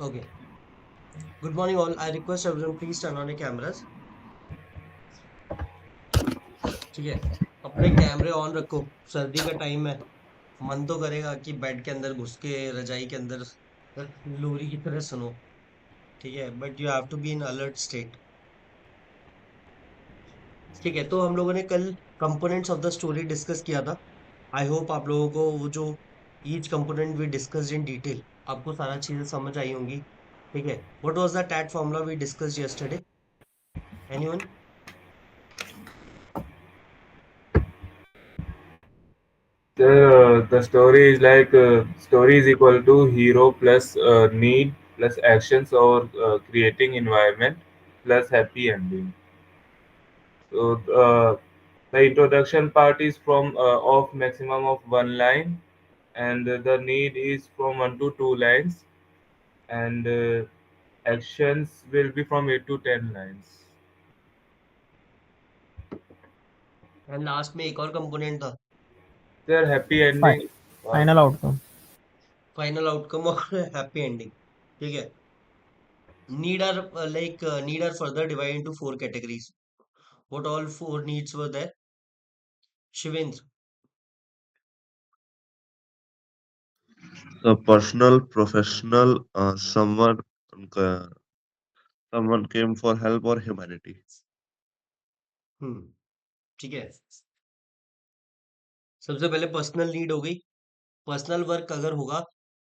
Okay. Good morning, all. I request everyone please turn on your cameras. ठीक है, अपने कैमरे ऑन रखो। सर्दी का टाइम है। मन तो करेगा कि बेड के अंदर घुस के रजाई के अंदर लोरी की तरह सुनो। ठीक है, but you have to be in alert state. ठीक है, तो हम लोगों ने कल components of the story discussed किया था। आई होप आप लोगों को वो जो each component we discussed in detail, आपको सारा चीजें समझ आई होंगी। ठीक है, what was the TAT formula we discussed yesterday? Anyone? The story is like story is equal to hero plus need plus actions or creating environment plus happy ending. So the introduction part is from of maximum of one line, and the need is from 1 to 2 lines, and actions will be from 8 to 10 lines. And last में एक और component था, Their happy Fi- ending part. Final outcome. Final outcome और happy ending. ठीक है, need are further divided into four categories. What all four needs were there? Shivendra? The personal, professional, uh, someone came for help or humanity. हम्म, ठीक है। सबसे पहले personal need हो गई। Personal work अगर होगा,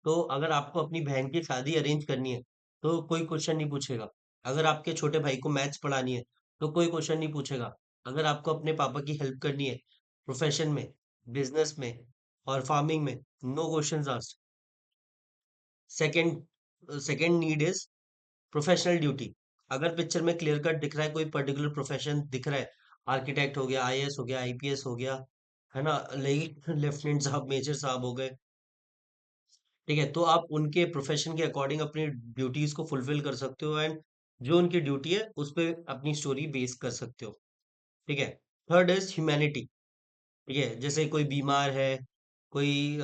तो अगर आपको अपनी बहन की शादी अरेंज करनी है, तो कोई क्वेश्चन नहीं पूछेगा। अगर आपके छोटे भाई को मैथ्स पढ़ानी है, तो कोई क्वेश्चन नहीं पूछेगा। अगर आपको अपने पापा की हेल्प करनी है, प्रोफेशन में, बिजनेस में और फार्मिंग में, no questions asked. Second need is professional duty. अगर पिक्चर में क्लियर कट दिख रहा है, कोई पर्टिकुलर प्रोफेशन दिख रहा है, आर्किटेक्ट हो गया, आईएएस हो गया, आईपीएस हो गया, है ना, लेफ्टिनेंट साहब, मेजर साहब हो गए। ठीक है, तो आप उनके प्रोफेशन के अकॉर्डिंग अपनी ड्यूटीज को फुलफिल कर सकते हो, एंड जो उनकी ड्यूटी है उस पे अपनी स्टोरी बेस कर सकते हो। ठीक है। Third is humanity. ठीक है, जैसे कोई बीमार है, कोई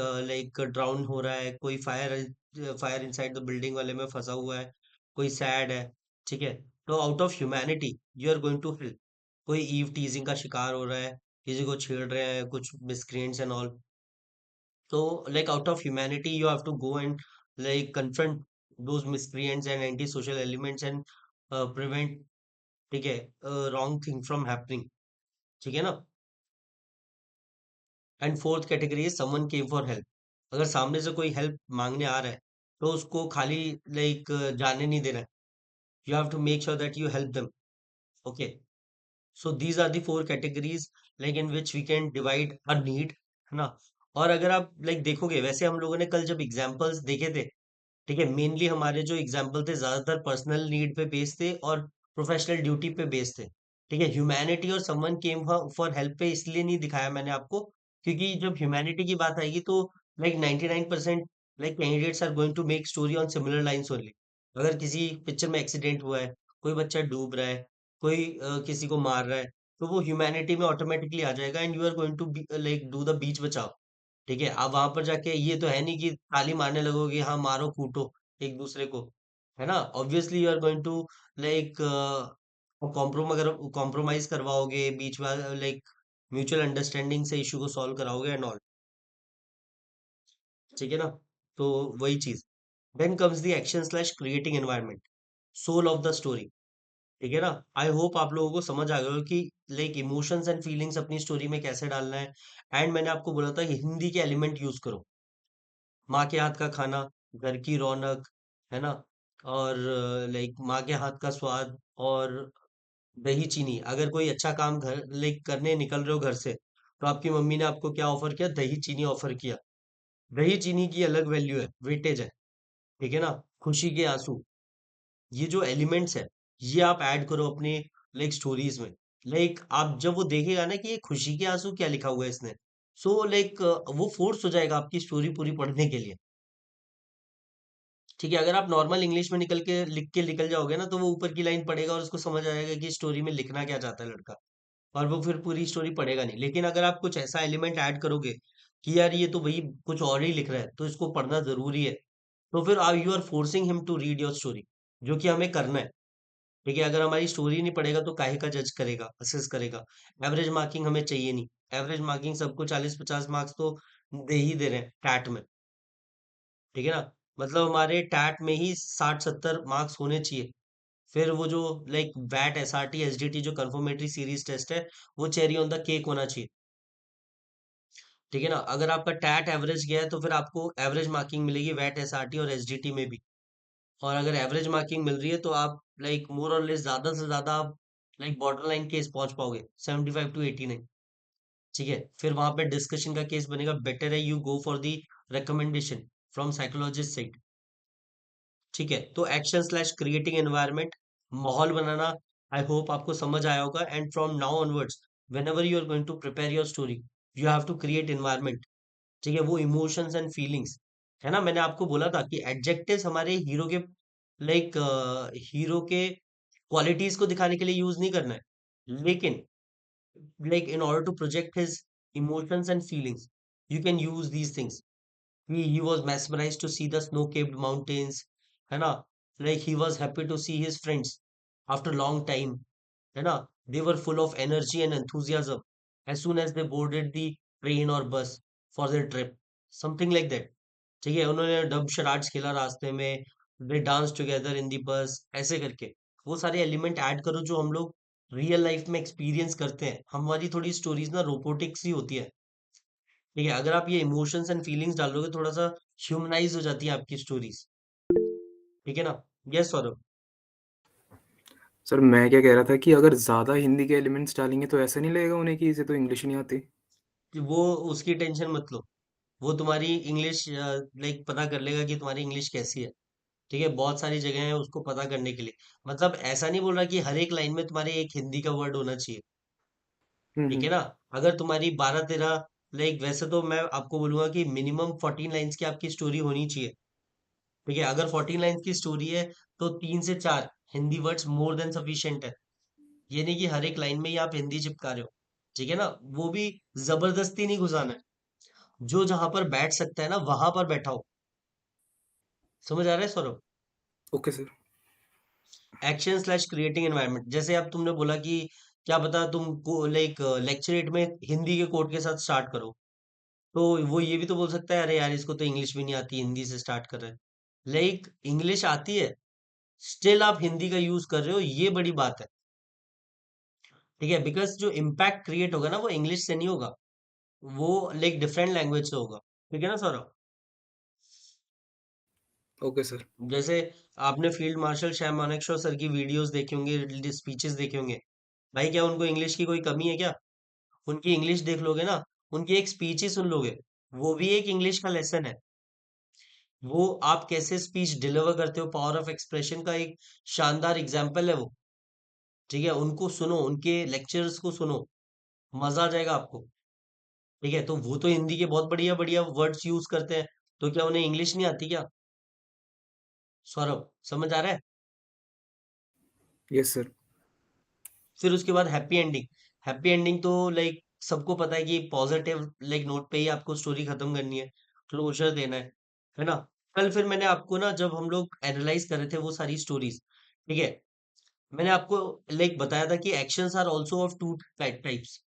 ड्राउन हो रहा है, कोई फायर इनसाइड द बिल्डिंग वाले में फंसा हुआ है, कोई सैड है। ठीक है, तो out of humanity you are going to help. कोई ईव टीजिंग का शिकार हो रहा है, किसी को छेड़ रहे हैं कुछ मिसक्रिएंट्स एंड ऑल, तो out of humanity you have to go and confront those miscreants and anti-social elements and prevent, ठीक है, wrong thing from happening। ठीक है ना। And fourth category is someone came for help. अगर सामने से कोई हेल्प मांगने आ रहा है, तो उसको खाली जाने नहीं देना है। You have to make sure that you help them. Okay, so these are the four categories in which we can divide a need, है ना। और अगर आप देखोगे, वैसे हम लोगों ने कल जब एग्जाम्पल्स देखे थे, ठीक है, मेनली हमारे जो एग्जाम्पल थे ज्यादातर पर्सनल नीड पे बेस्ड थे और प्रोफेशनल ड्यूटी पे बेस्ड थे। ठीक है, ह्यूमैनिटी और समवन केम फॉर हेल्प पे इसलिए नहीं दिखाया मैंने आपको, क्योंकि जब ह्यूमैनिटी की बात आएगी तो 99% candidates are going to make story on similar lines only. अगर किसी पिक्चर में एक्सीडेंट हुआ है, कोई बच्चा डूब रहा है, कोई किसी को मार रहा है, तो वो ह्यूमैनिटी में ऑटोमेटिकली आ जाएगा, and you are going to do the बीच बचाओ। ठीक है, आप वहां पर जाके ये तो है नहीं कि ताली मारने लगोगे, हाँ मारो कूटो एक दूसरे को, है ना। Obviously you are going to like compromise करवाओगे बीच में, म्यूचुअल अंडरस्टैंडिंग से इशू को सॉल्व कराओगे एंड ऑल। ठीक है ना। तो वही चीज। Then comes the action slash creating environment, soul of the story. ठीक है ना। आई होप आप लोगों को समझ आ गया हो कि इमोशंस एंड फीलिंग्स अपनी स्टोरी में कैसे डालना है। एंड मैंने आपको बोला था हिंदी के एलिमेंट यूज करो। माँ के हाथ का खाना, घर की रौनक, है ना। और माँ के हाथ का स्वाद और दही चीनी। अगर कोई अच्छा काम घर करने निकल रहे हो घर से, तो आपकी मम्मी ने आपको क्या ऑफर किया? दही चीनी ऑफर किया। दही चीनी की अलग वैल्यू है, वेटेज है। ठीक है ना। खुशी के आंसू, ये जो एलिमेंट्स है, ये आप ऐड करो अपने स्टोरीज में। आप जब वो देखेगा ना कि ये खुशी के आंसू क्या लिखा हुआ है इसने, सो वो फोर्स हो जाएगा आपकी स्टोरी पूरी पढ़ने के लिए। ठीक है, अगर आप नॉर्मल इंग्लिश में लिख के निकल जाओगे ना, तो वो ऊपर की लाइन पढ़ेगा और उसको समझ आएगा कि स्टोरी में लिखना क्या चाहता है लड़का, और वो फिर पूरी स्टोरी पढ़ेगा नहीं। लेकिन अगर आप कुछ ऐसा एलिमेंट ऐड करोगे कि यार ये तो भाई कुछ और ही लिख रहा है, तो इसको पढ़ना जरूरी है, तो फिर you are forcing him to read your story, जो कि हमें करना है। ठीक है, अगर हमारी स्टोरी नहीं पढ़ेगा तो काहे का जज करेगा, असेस करेगा। एवरेज मार्किंग हमें चाहिए नहीं। एवरेज मार्किंग सबको 40-50 मार्क्स तो दे ही दे रहे हैं टैट में। ठीक है ना, मतलब हमारे टैट में ही 60-70 मार्क्स होने चाहिए। फिर वो जो लाइक वैट एसआरटी एसडीटी जो कंफर्मेटरी सीरीज टेस्ट है, वो चेरी ऑन द केक होना चाहिए। ठीक है ना, अगर आपका टैट एवरेज गया है तो फिर आपको एवरेज मार्किंग मिलेगी वैट एसआरटी और एसडीटी में भी। और अगर एवरेज मार्किंग मिल रही है तो आप लाइक मोर और लेस ज्यादा से ज्यादा आप लाइक बॉर्डर लाइन केस पहुंच पाओगे 75 to 89। ठीक है, फिर वहां पे डिस्कशन का केस बनेगा, बेटर है you go for the recommendation from psychologist side. ठीक है, तो एक्शन स्लैश क्रिएटिंग एनवायरनमेंट, माहौल बनाना। आई होप आपको समझ आया होगा। And from now onwards whenever you are going to prepare your story, you have to create environment. ठीक है, वो इमोशंस एंड फीलिंग्स है ना, मैंने आपको बोला था कि एडजेक्टिव्स हमारे हीरो के लाइक हीरो के क्वालिटीज को दिखाने के लिए यूज नहीं करना है, लेकिन like in order to project his emotions and feelings you can use these things. he was mesmerized to see the snow-capped mountains, है ना, like he was happy to see his friends after long time, है ना, they were full of energy and enthusiasm as soon as they boarded the train or bus for their trip, something like that। ठीक है, उन्होंने dub charades खेला रास्ते में, दे dance together in दी बस, ऐसे करके वो सारे एलिमेंट ऐड करो जो हम लोग रियल लाइफ में एक्सपीरियंस करते हैं। हमारी थोड़ी स्टोरीज ना रोबोटिक सी होती है। ठीक है, अगर आप ये इमोशंस एंड फीलिंग्स डालोगे थोड़ा सा ह्यूमनाइज हो जाती है आपकी स्टोरीज। ठीक है ना। यस सौरभ। सर मैं क्या कह रहा था कि अगर ज़्यादा हिंदी के एलिमेंट्स डालेंगे तो ऐसा नहीं लगेगा उन्हें कि इसे तो इंग्लिश नहीं आती? कि वो उसकी टेंशन मत लो, वो तुम्हारी इंग्लिश लाइक पता कर लेगा कि तुम्हारी इंग्लिश कैसी है। ठीक है, बहुत सारी जगह है उसको पता करने के लिए। मतलब ऐसा नहीं बोल रहा कि हर एक लाइन में तुम्हारे एक हिंदी का वर्ड होना चाहिए। ठीक है हम्म। ना, अगर तुम्हारी 12-13 लाइक, वैसे तो मैं आपको बोलूंगा कि मिनिमम 14 लाइन्स की आपकी स्टोरी होनी चाहिए। ठीक है, अगर 14 लाइन्स की स्टोरी है तो 3 से 4 Hindi words more than sufficient है। ये नहीं कि हर एक लाइन में ही आप हिंदी चिपका रहे हो। ठीक है ना, वो भी जबरदस्ती नहीं घुसाना है। जो जहां पर बैठ सकता है ना वहां पर बैठा हो। समझ आ रहा है Saurabh. Okay sir. Action slash creating environment, जैसे अब तुमने बोला कि क्या पता तुमको लाइक लेक्चरेट में हिंदी के कोड के साथ स्टार्ट करो, तो वो ये भी तो बोल सकता है अरे यार इसको तो इंग्लिश भी नहीं आती, हिंदी से स्टार्ट कर रहे हैं। लाइक इंग्लिश आती है, स्टिल आप हिंदी का यूज कर रहे हो, ये बड़ी बात है। ठीक है, बिकॉज जो इम्पैक्ट क्रिएट होगा ना वो इंग्लिश से नहीं होगा, वो लाइक डिफरेंट लैंग्वेज से होगा। ठीक है ना सौरभ। Okay sir. जैसे आपने field marshal Sam Manekshaw sir की वीडियोस देखी होंगी, स्पीचेस देखे होंगे। भाई क्या उनको इंग्लिश की कोई कमी है क्या? उनकी इंग्लिश देख लोगे ना, उनकी एक स्पीच ही सुन लोगे, वो भी एक इंग्लिश का लेसन है। वो आप कैसे स्पीच डिलीवर करते हो, पावर ऑफ एक्सप्रेशन का एक शानदार एग्जाम्पल है वो। ठीक है, उनको सुनो, उनके लेक्चर्स को सुनो, मजा आ जाएगा आपको। ठीक है, तो वो तो हिंदी के बहुत बढ़िया बढ़िया वर्ड्स यूज करते हैं, तो क्या उन्हें इंग्लिश नहीं आती क्या? सौरभ, समझ आ रहा है। Yes sir. फिर उसके बाद हैप्पी एंडिंग। हैप्पी एंडिंग तो लाइक सबको पता है कि पॉजिटिव लाइक नोट पे ही आपको स्टोरी खत्म करनी है, क्लोजर देना है ना। कल फिर मैंने आपको ना, जब हम लोग एनालाइज कर रहे थे वो सारी स्टोरीज, ठीक है, मैंने आपको लाइक बताया था कि actions are also of two types.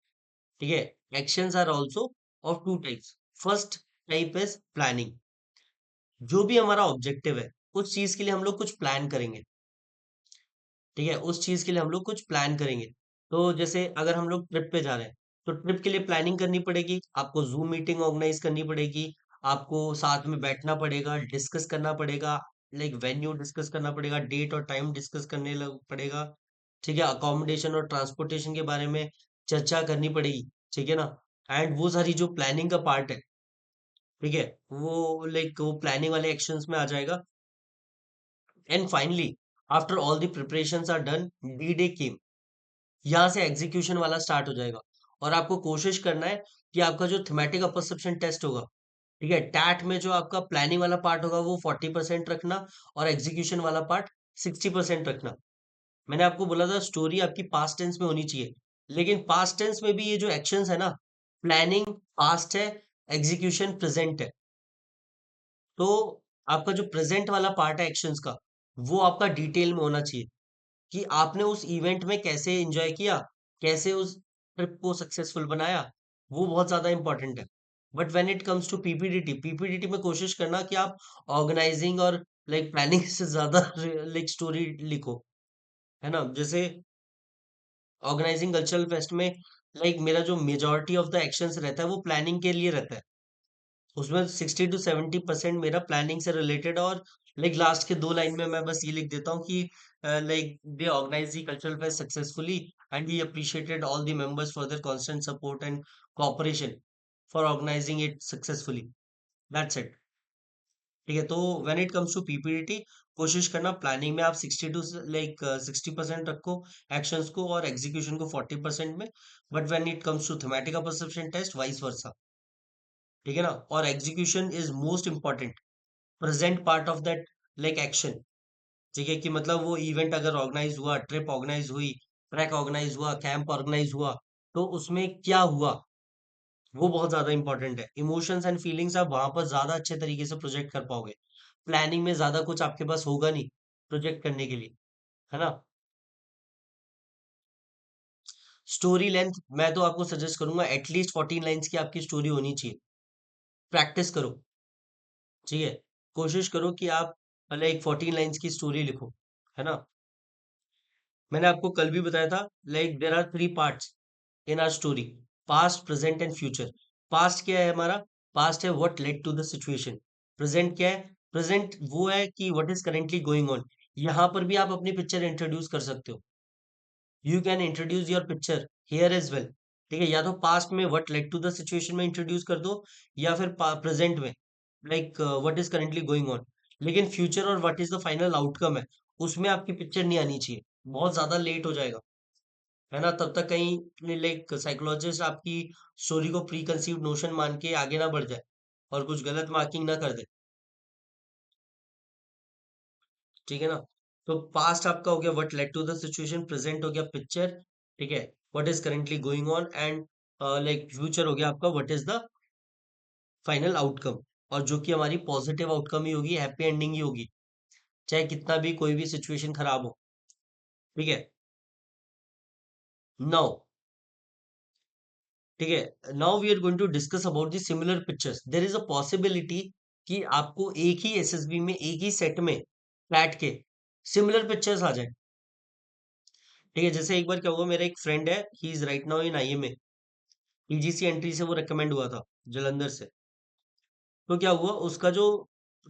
ठीक है, actions are also of two types. First type is planning. जो भी हमारा ऑब्जेक्टिव है, उस चीज के लिए हम लोग कुछ प्लान करेंगे। ठीक है, उस चीज के लिए हम लोग कुछ प्लान करेंगे। तो जैसे अगर हम लोग ट्रिप पे जा रहे हैं, तो ट्रिप के लिए प्लानिंग करनी पड़ेगी, आपको जूम मीटिंग ऑर्गेनाइज करनी पड़ेगी, आपको साथ में बैठना पड़ेगा, डिस्कस करना पड़ेगा, लाइक वेन्यू डिस्कस करना पड़ेगा, डेट और टाइम डिस्कस करने लग पड़ेगा। ठीक है, अकोमोडेशन और ट्रांसपोर्टेशन के बारे में चर्चा करनी पड़ेगी। ठीक है ना, एंड वो सारी जो प्लानिंग का पार्ट है, ठीक है, वो लाइक वो प्लानिंग वाले एक्शंस में आ जाएगा। And finally after all the preparations are done, the day came. यहाँ से एग्जीक्यूशन वाला स्टार्ट हो जाएगा। और आपको कोशिश करना है कि आपका जो थीमेटिक परसेप्शन टेस्ट होगा, ठीक है, टैट में जो आपका प्लानिंग वाला पार्ट होगा वो 40% रखना, और एग्जीक्यूशन वाला पार्ट 60% रखना। मैंने आपको बोला था स्टोरी आपकी पास्ट टेंस में होनी चाहिए, लेकिन पास्ट टेंस में भी ये जो एक्शंस है ना, प्लानिंग पास्ट है, एग्जीक्यूशन प्रेजेंट है। तो आपका जो प्रेजेंट वाला पार्ट है एक्शंस का, वो आपका डिटेल में होना चाहिए कि आपने उस इवेंट में कैसे एंजॉय किया, कैसे उस ट्रिप को सक्सेसफुल बनाया, वो बहुत ज्यादा इंपॉर्टेंट है। But when it comes to PPDT, PPDT में कोशिश करना कि आप ऑर्गेनाइजिंग और लाइक प्लानिंग से ज्यादा लाइक स्टोरी लिखो, है ना? जैसे ऑर्गेनाइजिंग कल्चरल फेस्ट में लाइक मेरा जो मेजोरिटी ऑफ द एक्शंस रहता है वो प्लानिंग के लिए रहता है। उसमें 60 to 70% मेरा प्लानिंग से रिलेटेड, और लाइक लास्ट के 2 लाइन में मैं बस ये लिख देता हूँ कि like they organise the cultural fest successfully and we appreciated all the members for their constant support and cooperation for organising it successfully. That's it. ठीक है, तो when it comes to PPDT, कोशिश करना प्लानिंग में आप 60% रखो actions को, और एग्जीक्यूशन को 40% में। But when it comes to thematic perception test, vice versa. ठीक है ना? और execution is most important, present part of that like action. ठीक है, कि मतलब वो इवेंट अगर ऑर्गेनाइज हुआ, ट्रिप ऑर्गेनाइज हुई, ट्रैक ऑर्गेनाइज हुआ, कैंप ऑर्गेनाइज हुआ, तो उसमें क्या हुआ, वो बहुत ज्यादा इंपॉर्टेंट है। इमोशंस एंड फीलिंग्स आप वहां पर ज्यादा अच्छे तरीके से प्रोजेक्ट कर पाओगे। प्लानिंग में ज्यादा कुछ आपके पास होगा नहीं प्रोजेक्ट करने के लिए, है ना? स्टोरी लेंथ, मैं तो आपको सजेस्ट करूंगा एटलीस्ट 14 लाइन्स की आपकी स्टोरी होनी चाहिए। प्रैक्टिस करो। ठीक है, कोशिश करो कि आप लाइक 14 लाइन्स की स्टोरी लिखो, है ना? मैंने आपको कल भी बताया था, like there are 3 parts in our story: past, present and future. Past क्या है हमारा? पास्ट है what led to the situation. Present क्या है? प्रेजेंट वो है कि what is currently going on. यहाँ पर भी आप अपनी पिक्चर इंट्रोड्यूस कर सकते हो। You can introduce your picture here as well. ठीक है, या तो पास्ट में what led to the situation में इंट्रोड्यूस कर दो, या फिर प्रेजेंट में like what is currently going on. लेकिन फ्यूचर और what is the final outcome है, उसमें आपकी पिक्चर नहीं आनी चाहिए, बहुत ज्यादा लेट हो जाएगा, है ना? तब तक कहीं लाइक साइकोलॉजिस्ट आपकी स्टोरी को प्री कंसीव्ड नोशन मान के आगे ना बढ़ जाए और कुछ गलत मार्किंग ना कर दे। ठीक है ना? तो पास्ट आपका हो गया what led to the situation, present हो गया पिक्चर, ठीक है, what is currently going on, and like future हो गया आपका what is the final outcome. और जो कि हमारी पॉजिटिव आउटकम ही होगी, हैप्पी एंडिंग ही होगी, चाहे कितना भी कोई भी सिचुएशन खराब हो। ठीक है, नाउ, ठीक है, now we are going to discuss about the similar pictures. There is a possibility कि आपको एक ही एसएसबी में, एक ही सेट में फ्लैट के सिमिलर पिक्चर्स आ जाए। ठीक है, जैसे एक बार क्या हुआ, मेरा एक फ्रेंड है, he is right now in IMA, EGC entry से वो रिकमेंड हुआ था जलंधर से। तो क्या हुआ, उसका जो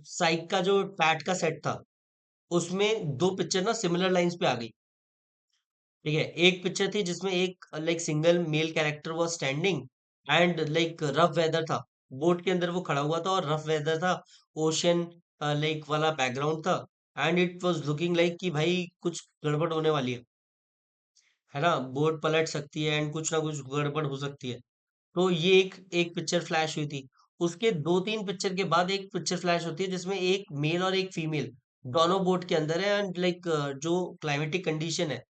साइक का जो टैट का सेट था, उसमें 2 पिक्चर ना सिमिलर लाइंस पे आ गई। ठीक है, एक पिक्चर थी जिसमें एक like single male character was standing, and like rough weather था, बोट के अंदर वो खड़ा हुआ था और रफ वेदर था, ओशन लाइक वाला बैकग्राउंड था, and it was looking like कि भाई कुछ गड़बड़ होने वाली है ना? बोट पलट सकती है एंड कुछ ना कुछ गड़बड़ हो सकती है। तो ये एक एक पिक्चर फ्लैश हुई थी। उसके 2-3 पिक्चर के बाद एक पिक्चर फ्लैश होती है जिसमें एक मेल और एक फीमेल दोनों बोट के अंदर है, एंड लाइक जो क्लाइमेटिक कंडीशन है,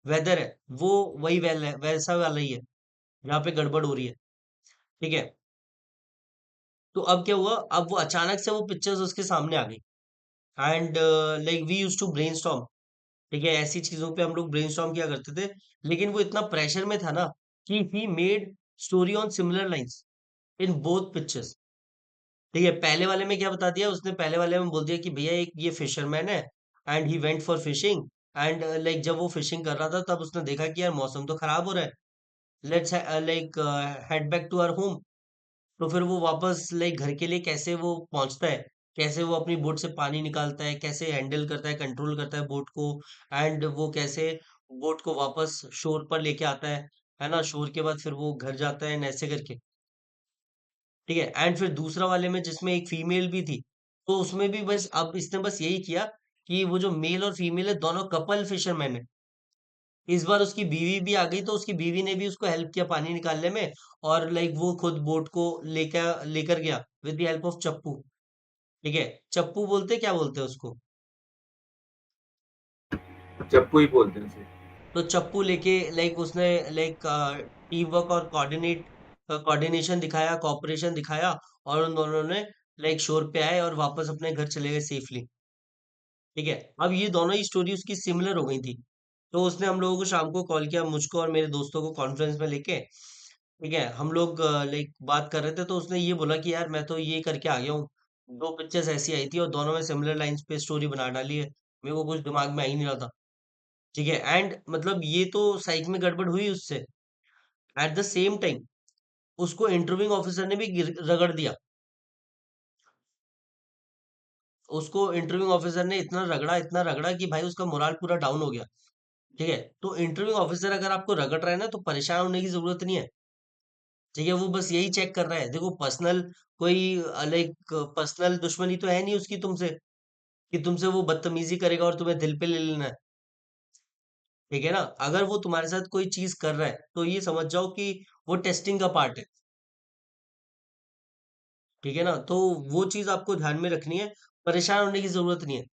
वेदर है, वो वही वैसा वाला ही है जहाँ पे गड़बड़ हो रही है। ठीक है, तो अब क्या हुआ, अब वो अचानक से वो पिक्चर्स उसके सामने आ गई, and like we use to brainstorm. ठीक है, ऐसी चीजों पे हम लोग ब्रेनस्टॉर्म किया करते थे, लेकिन वो इतना प्रेशर में था ना कि he made story on similar lines in both pictures. ठीक है, पहले वाले में क्या बता दिया उसने, पहले वाले में बोल दिया कि भैया एक ये फिशरमैन है and he went for fishing, and like जब वो फिशिंग कर रहा था तब उसने देखा कि यार मौसम तो खराब हो रहा है, let's like head back to our home. तो फिर वो वापस लाइक घर के लिए कैसे वो पहुंचता है, कैसे वो अपनी बोट से पानी निकालता है, कैसे हैंडल करता है, कंट्रोल करता है बोट को, एंड वो कैसे बोट को वापस शोर पर लेके आता है ना? शोर के बाद फिर वो घर जाता है, ऐसे करके। ठीक है, एंड फिर दूसरा वाले में जिसमें एक फीमेल भी थी, तो उसमें भी बस अब इसने बस यही किया कि वो जो मेल और फीमेल है दोनों कपल फिशरमैन है। इस बार उसकी बीवी भी आ गई, तो उसकी बीवी ने भी उसको हेल्प किया पानी निकालने में, और लाइक वो खुद बोट को लेकर लेकर गया विद द हेल्प ऑफ चप्पू। ठीक है, चप्पू बोलते क्या बोलते हैं उसको? चप्पू ही बोलते हैं उसे। तो चप्पू लेके लाइक उसने लाइक टीम वर्क और कोऑर्डिनेशन दिखाया, कॉपरेशन दिखाया, और उन दोनों ने लाइक शोर पे आए और वापस अपने घर चले गए सेफली। ठीक है, अब ये दोनों ही स्टोरी उसकी सिमिलर हो गई थी। तो उसने हम लोगों को शाम को कॉल किया, मुझको और मेरे दोस्तों को कॉन्फ्रेंस में लेके। ठीक है, हम लोग लाइक बात कर रहे थे, तो उसने ये बोला कि यार मैं तो ये करके आ गया हूँ, दो पिक्चर्स ऐसी आई थी और दोनों में सिमिलर लाइंस पे स्टोरी बना डाली है, मेरे को कुछ दिमाग में आ ही नहीं रहा था। ठीक है, एंड मतलब ये तो साइक में गड़बड़ हुई उससे। एट द सेम टाइम उसको इंटरव्यूइंग ऑफिसर ने भी रगड़ दिया। उसको इंटरव्यूइंग ऑफिसर ने इतना रगड़ा कि भाई उसका मोराल पूरा डाउन हो गया। ठीक है, तो इंटरव्यूइंग ऑफिसर अगर आपको रगड़ रहा है ना, तो परेशान होने की जरूरत नहीं है। ठीक है, वो बस यही चेक कर रहा है। देखो, पर्सनल कोई लाइक पर्सनल दुश्मनी तो है नहीं उसकी तुमसे, कि तुमसे वो बदतमीजी करेगा और तुम्हें दिल पे ले लेना है। ठीक है ना, अगर वो तुम्हारे साथ कोई चीज कर रहा है तो ये समझ जाओ कि वो टेस्टिंग का पार्ट है। ठीक है ना, तो वो चीज आपको ध्यान में रखनी है। परेशान होने की जरूरत नहीं है।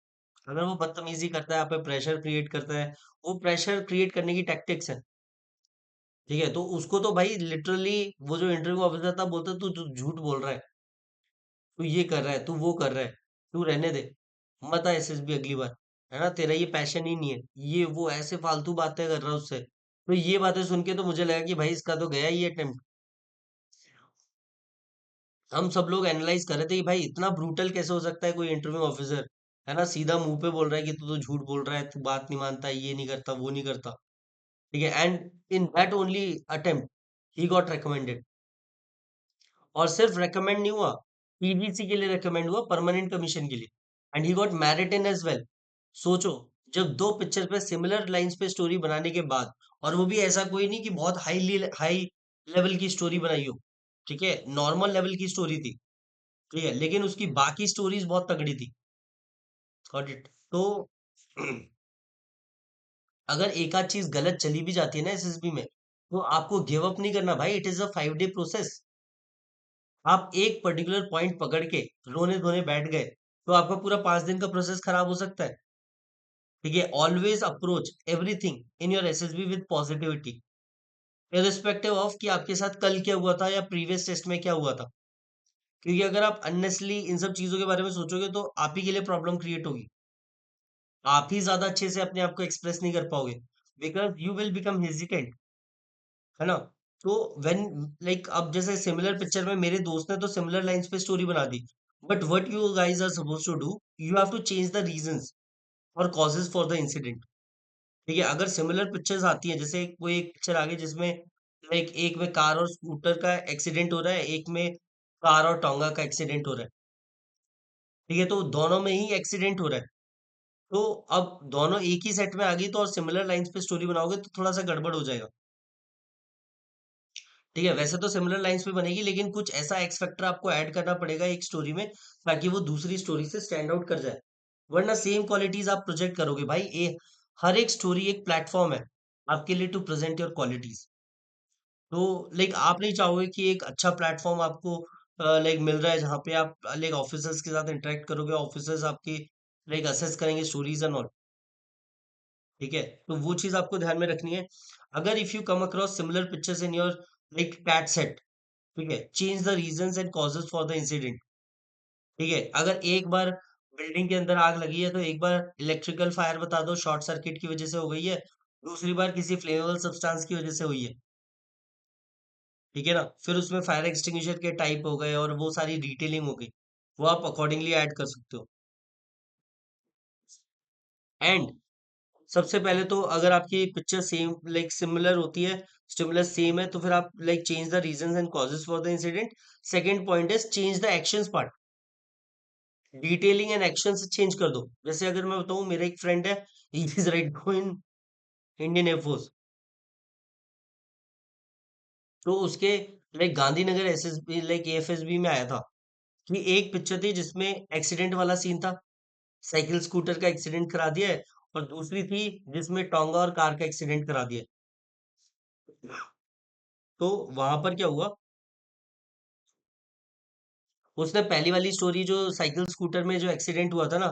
अगर वो बदतमीजी करता है, आप पे प्रेशर क्रिएट करता है, वो प्रेशर क्रिएट करने की टैक्टिक्स है। ठीक है, तो उसको तो भाई लिटरली वो जो इंटरव्यू ऑफिसर था बोलता, तू तू झूठ बोल रहा है, तू ये कर रहा है, तू वो कर रहा है, तू रहने दे, मत आ एसएसबी अगली बार। है ना, तेरा ये पैशन ही नहीं है, ये वो ऐसे फालतू बातें कर रहा है उससे। तो ये बातें सुन के तो मुझे लगा कि भाई इसका तो गया ही अटेम्प्ट। हम सब लोग एनालाइज कर रहे थे कि भाई इतना ब्रूटल कैसे हो सकता है कोई इंटरव्यू ऑफिसर। है ना, सीधा मुंह पे बोल रहा है कि तू तो झूठ बोल रहा है, तू बात नहीं मानता, ये नहीं करता, वो नहीं करता। ठीक है, and in that only attempt he got recommended. और सिर्फ रेकमेंड नहीं हुआ, पीजीसी के लिए रेकमेंड हुआ, परमानेंट कमीशन के लिए। And he got merit in as well. सोचो, जब दो पिक्चर पे सिमिलर लाइंस पे स्टोरी बनाने के बाद, और वो भी ऐसा कोई नहीं कि बहुत हाई लेवल की स्टोरी बनाई हो। ठीक है, नॉर्मल लेवल की स्टोरी थी। ठीक है, लेकिन उसकी बाकी स्टोरीज बहुत तगड़ी थी। Got it. तो अगर एक आध चीज गलत चली भी जाती है ना एसएसबी में, तो आपको गिव अप नहीं करना भाई, it is a 5 day process. आप एक पर्टिकुलर पॉइंट पकड़ के रोने धोने बैठ गए, तो आपका पूरा 5 दिन का प्रोसेस खराब हो सकता है। ठीक है, always approach everything in your SSB with positivity, irrespective of कि आपके साथ कल क्या हुआ था या प्रीवियस टेस्ट में क्या हुआ था। क्योंकि अगर आप अननेसली इन सब चीजों के बारे में सोचोगे, तो आप ही के लिए प्रॉब्लम क्रिएट होगी। आप ही ज्यादा अच्छे से अपने आप को एक्सप्रेस नहीं कर पाओगे, because you will become hesitant. है ना, तो व्हेन लाइक अब जैसे सिमिलर पिक्चर में मेरे दोस्त ने तो सिमिलर लाइंस पे स्टोरी बना दी, but what you guys are suppose to do, you have to change the reasons और कॉजेज फॉर द इंसिडेंट। ठीक है, अगर सिमिलर पिक्चर्स आती हैं, जैसे कोई एक पिक्चर आ गई जिसमें लाइक एक में कार और स्कूटर का एक्सीडेंट हो रहा है, एक में कार और टोंगा का एक्सीडेंट हो रहा है। ठीक है, तो दोनों में ही एक्सीडेंट हो रहा है। तो अब दोनों एक ही सेट में आ गई, तो और सिमिलर लाइंस पे स्टोरी बनाओगे तो थोड़ा सा गड़बड़ हो जाएगा। ठीक है, वैसे तो सिमिलर लाइंस पे बनेगी, लेकिन कुछ ऐसा एक्स फैक्टर आपको ऐड करना पड़ेगा एक स्टोरी में, ताकि वो दूसरी स्टोरी से स्टैंड आउट कर जाए। वरना सेम क्वालिटीज आप प्रोजेक्ट करोगे भाई। हर एक स्टोरी एक प्लेटफॉर्म है आपके लिए टू प्रेजेंट योर क्वालिटीज। तो लाइक आप नहीं चाहोगे कि एक अच्छा प्लेटफॉर्म आपको लाइक मिल रहा है, जहाँ पे आप लाइक ऑफिसर्स के साथ इंटरेक्ट करोगे, ऑफिसर्स आपकी लाइक असेस करेंगे स्टोरीज एंड ऑल। ठीक है, तो वो चीज आपको ध्यान में रखनी है। अगर if you come across similar pictures in your like TAT set, ठीक है, change the reasons and causes for the incident. ठीक है, अगर एक बार बिल्डिंग के अंदर आग लगी है, तो एक बार इलेक्ट्रिकल फायर बता दो, शॉर्ट सर्किट की वजह से हो गई है, दूसरी बार किसी फ्लेमेबल सब्सटेंस की वजह से हुई है। ठीक है ना, फिर उसमें फायर एक्सटिंग्विशर के टाइप हो गए और वो सारी डिटेलिंग हो गई, वो आप अकॉर्डिंगली ऐड कर सकते हो। एंड सबसे पहले तो अगर आपकी पिक्चर सेम लाइक सिमिलर होती है, स्टिमुलस सेम है, तो फिर आप like change the reasons and causes for the incident. Second point is change the actions part, detailing and action से चेंज कर दो। जैसे अगर मैं बताऊं, मेरा एक फ्रेंड है, he is right go in Indian air force. तो उसके like Gandhinagar SSB like AFSB में आया था कि एक पिक्चर थी जिसमें एक्सीडेंट वाला सीन था, साइकिल स्कूटर का एक्सीडेंट करा दिया है, और दूसरी थी जिसमें टोंगा और कार का एक्सीडेंट करा दिया है। तो वहां पर क्या हुआ, उसने पहली वाली स्टोरी जो साइकिल स्कूटर में जो एक्सीडेंट हुआ था ना,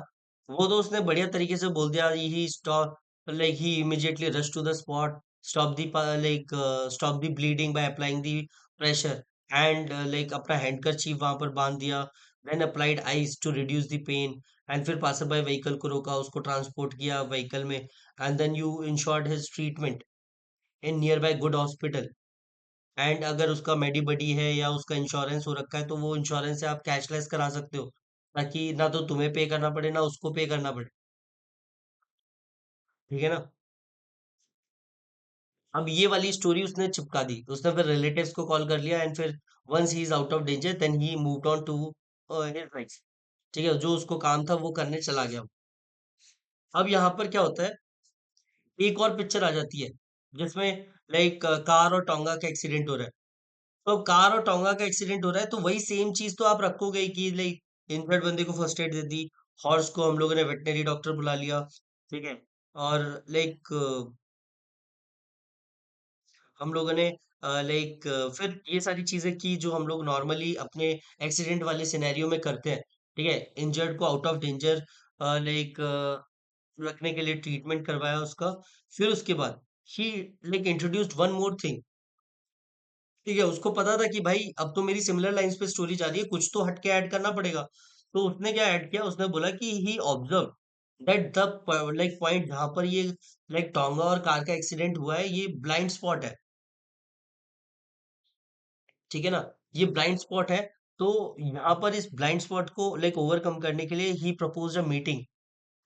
वो तो उसने बढ़िया तरीके से बोल दिया। He stop like he immediately rush to the spot, stop the like stop the bleeding by applying the pressure, and like अपना हैंडकरचीफ वहां पर बांध दिया, then applied ice to reduce the pain, and फिर पासर बाय व्हीकल को रोका, उसको transport किया व्हीकल में, and then you ensured his treatment in nearby good hospital. And अगर उसका मेडी बडी है या उसका इंश्योरेंस हो रखा है तो वो इंश्योरेंस से आप कैशलेस करा सकते हो, ताकि ना तो तुम्हें पे करना पड़े ना उसको पे करना पड़े। ठीक है ना? अब ये वाली स्टोरी उसने चिपका दी, उसने फिर रिलेटिव्स को कॉल कर लिया, एंड फिर once he is out of danger then he moved on to his life. ठीक है, जो उसको काम था वो करने चला गया। अब यहाँ पर क्या होता है, एक और पिक्चर आ जाती है जिसमें लाइक कार और टोंगा का एक्सीडेंट हो रहा है। तो कार और टोंगा का एक्सीडेंट हो रहा है तो वही सेम चीज तो आप रखोगे ही कि लाइक इंजर्ड बंदे को फर्स्ट एड दे दी, हॉर्स को हम लोगों ने वेटनरी डॉक्टर बुला लिया। ठीक है, और लाइक हम लोगों ने लाइक फिर ये सारी चीजें की जो हम लोग नॉर्मली अपने एक्सीडेंट वाले सिनेरियो में करते हैं। ठीक है, इंजर्ड को आउट ऑफ डेंजर लाइक रखने के लिए ट्रीटमेंट करवाया उसका। फिर उसके बाद ही like introduced one more thing. ठीक है, उसको पता था कि भाई अब तो मेरी सिमिलर लाइंस पे स्टोरी जा रही है, कुछ तो हटके ऐड करना पड़ेगा। तो उसने क्या ऐड किया, उसने बोला कि he observe that the like point जहां पर ये लाइक टोंगा और कार का एक्सीडेंट हुआ है, ये ब्लाइंड स्पॉट है। ठीक है ना? ये ब्लाइंड स्पॉट है। तो यहाँ पर इस ब्लाइंड स्पॉट को लाइक ओवरकम करने के लिए ही प्रपोज अ मीटिंग,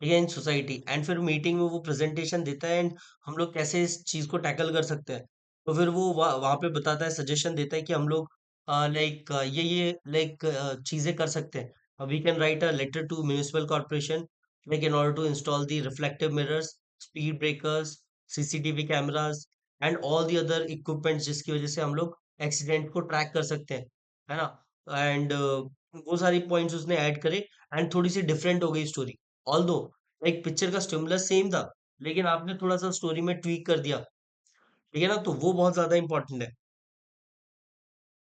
ठीक है, इन सोसाइटी। एंड फिर मीटिंग में वो प्रेजेंटेशन देता है, एंड हम लोग कैसे इस चीज को टैकल कर सकते हैं। तो फिर वो वहां पे बताता है, सजेशन देता है कि हम लोग लाइक ये लाइक चीजें कर सकते हैं। We can write a letter to municipal corporation like in order to install the reflective mirrors, speed breakers, CCTV cameras and all the other equipments, जिसकी वजह से हम लोग एक्सीडेंट को ट्रैक कर सकते हैं। है ना? एंड वो सारी पॉइंट्स उसने ऐड करे, एंड थोड़ी सी डिफरेंट हो गई स्टोरी। ऑल्दो लाइक पिक्चर का स्टिमुलस सेम था, लेकिन आपने थोड़ा सा स्टोरी में ट्वीक कर दिया। ठीक है ना? तो वो बहुत ज्यादा इंपॉर्टेंट है।